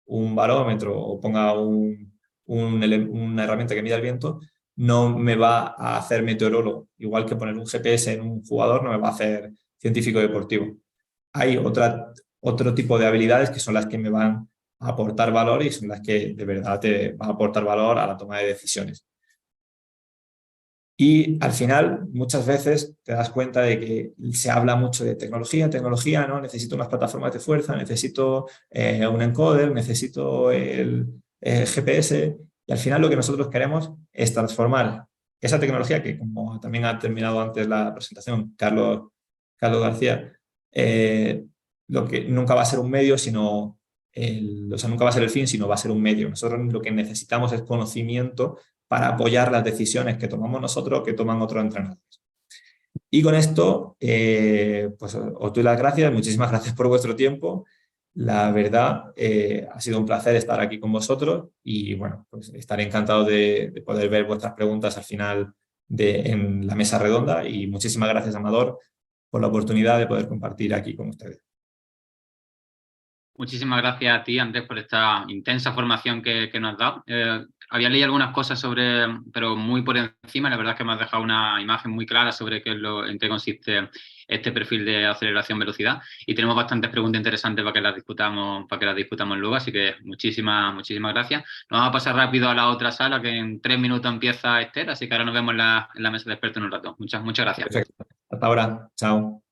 un barómetro o ponga una herramienta que mida el viento, no me va a hacer meteorólogo. Igual que poner un GPS en un jugador no me va a hacer científico deportivo. Hay otro tipo de habilidades que son las que me van a aportar valor y son las que de verdad te van a aportar valor a la toma de decisiones. Y al final, muchas veces te das cuenta de que se habla mucho de tecnología, ¿no? Necesito unas plataformas de fuerza, necesito un encoder, necesito el GPS. Y al final lo que nosotros queremos es transformar esa tecnología que, como también ha terminado antes la presentación Carlos García, lo que nunca va a ser un medio, sino o sea, nunca va a ser el fin, sino va a ser un medio. Nosotros lo que necesitamos es conocimiento para apoyar las decisiones que tomamos nosotros o que toman otros entrenadores. Y con esto, pues os doy las gracias, muchísimas gracias por vuestro tiempo. La verdad, ha sido un placer estar aquí con vosotros y bueno, pues estaré encantado de poder ver vuestras preguntas al final en la mesa redonda y muchísimas gracias, Amador, por la oportunidad de poder compartir aquí con ustedes. Muchísimas gracias a ti, Andrés, por esta intensa formación que nos has dado. Había leído algunas cosas pero muy por encima. La verdad es que me has dejado una imagen muy clara sobre en qué consiste este perfil de aceleración-velocidad. Y tenemos bastantes preguntas interesantes para que las discutamos luego. Así que muchísimas gracias. Nos vamos a pasar rápido a la otra sala, que en 3 minutos empieza Esther. Así que ahora nos vemos en la mesa de expertos en un rato. Muchas gracias. Perfecto. Hasta ahora. Chao.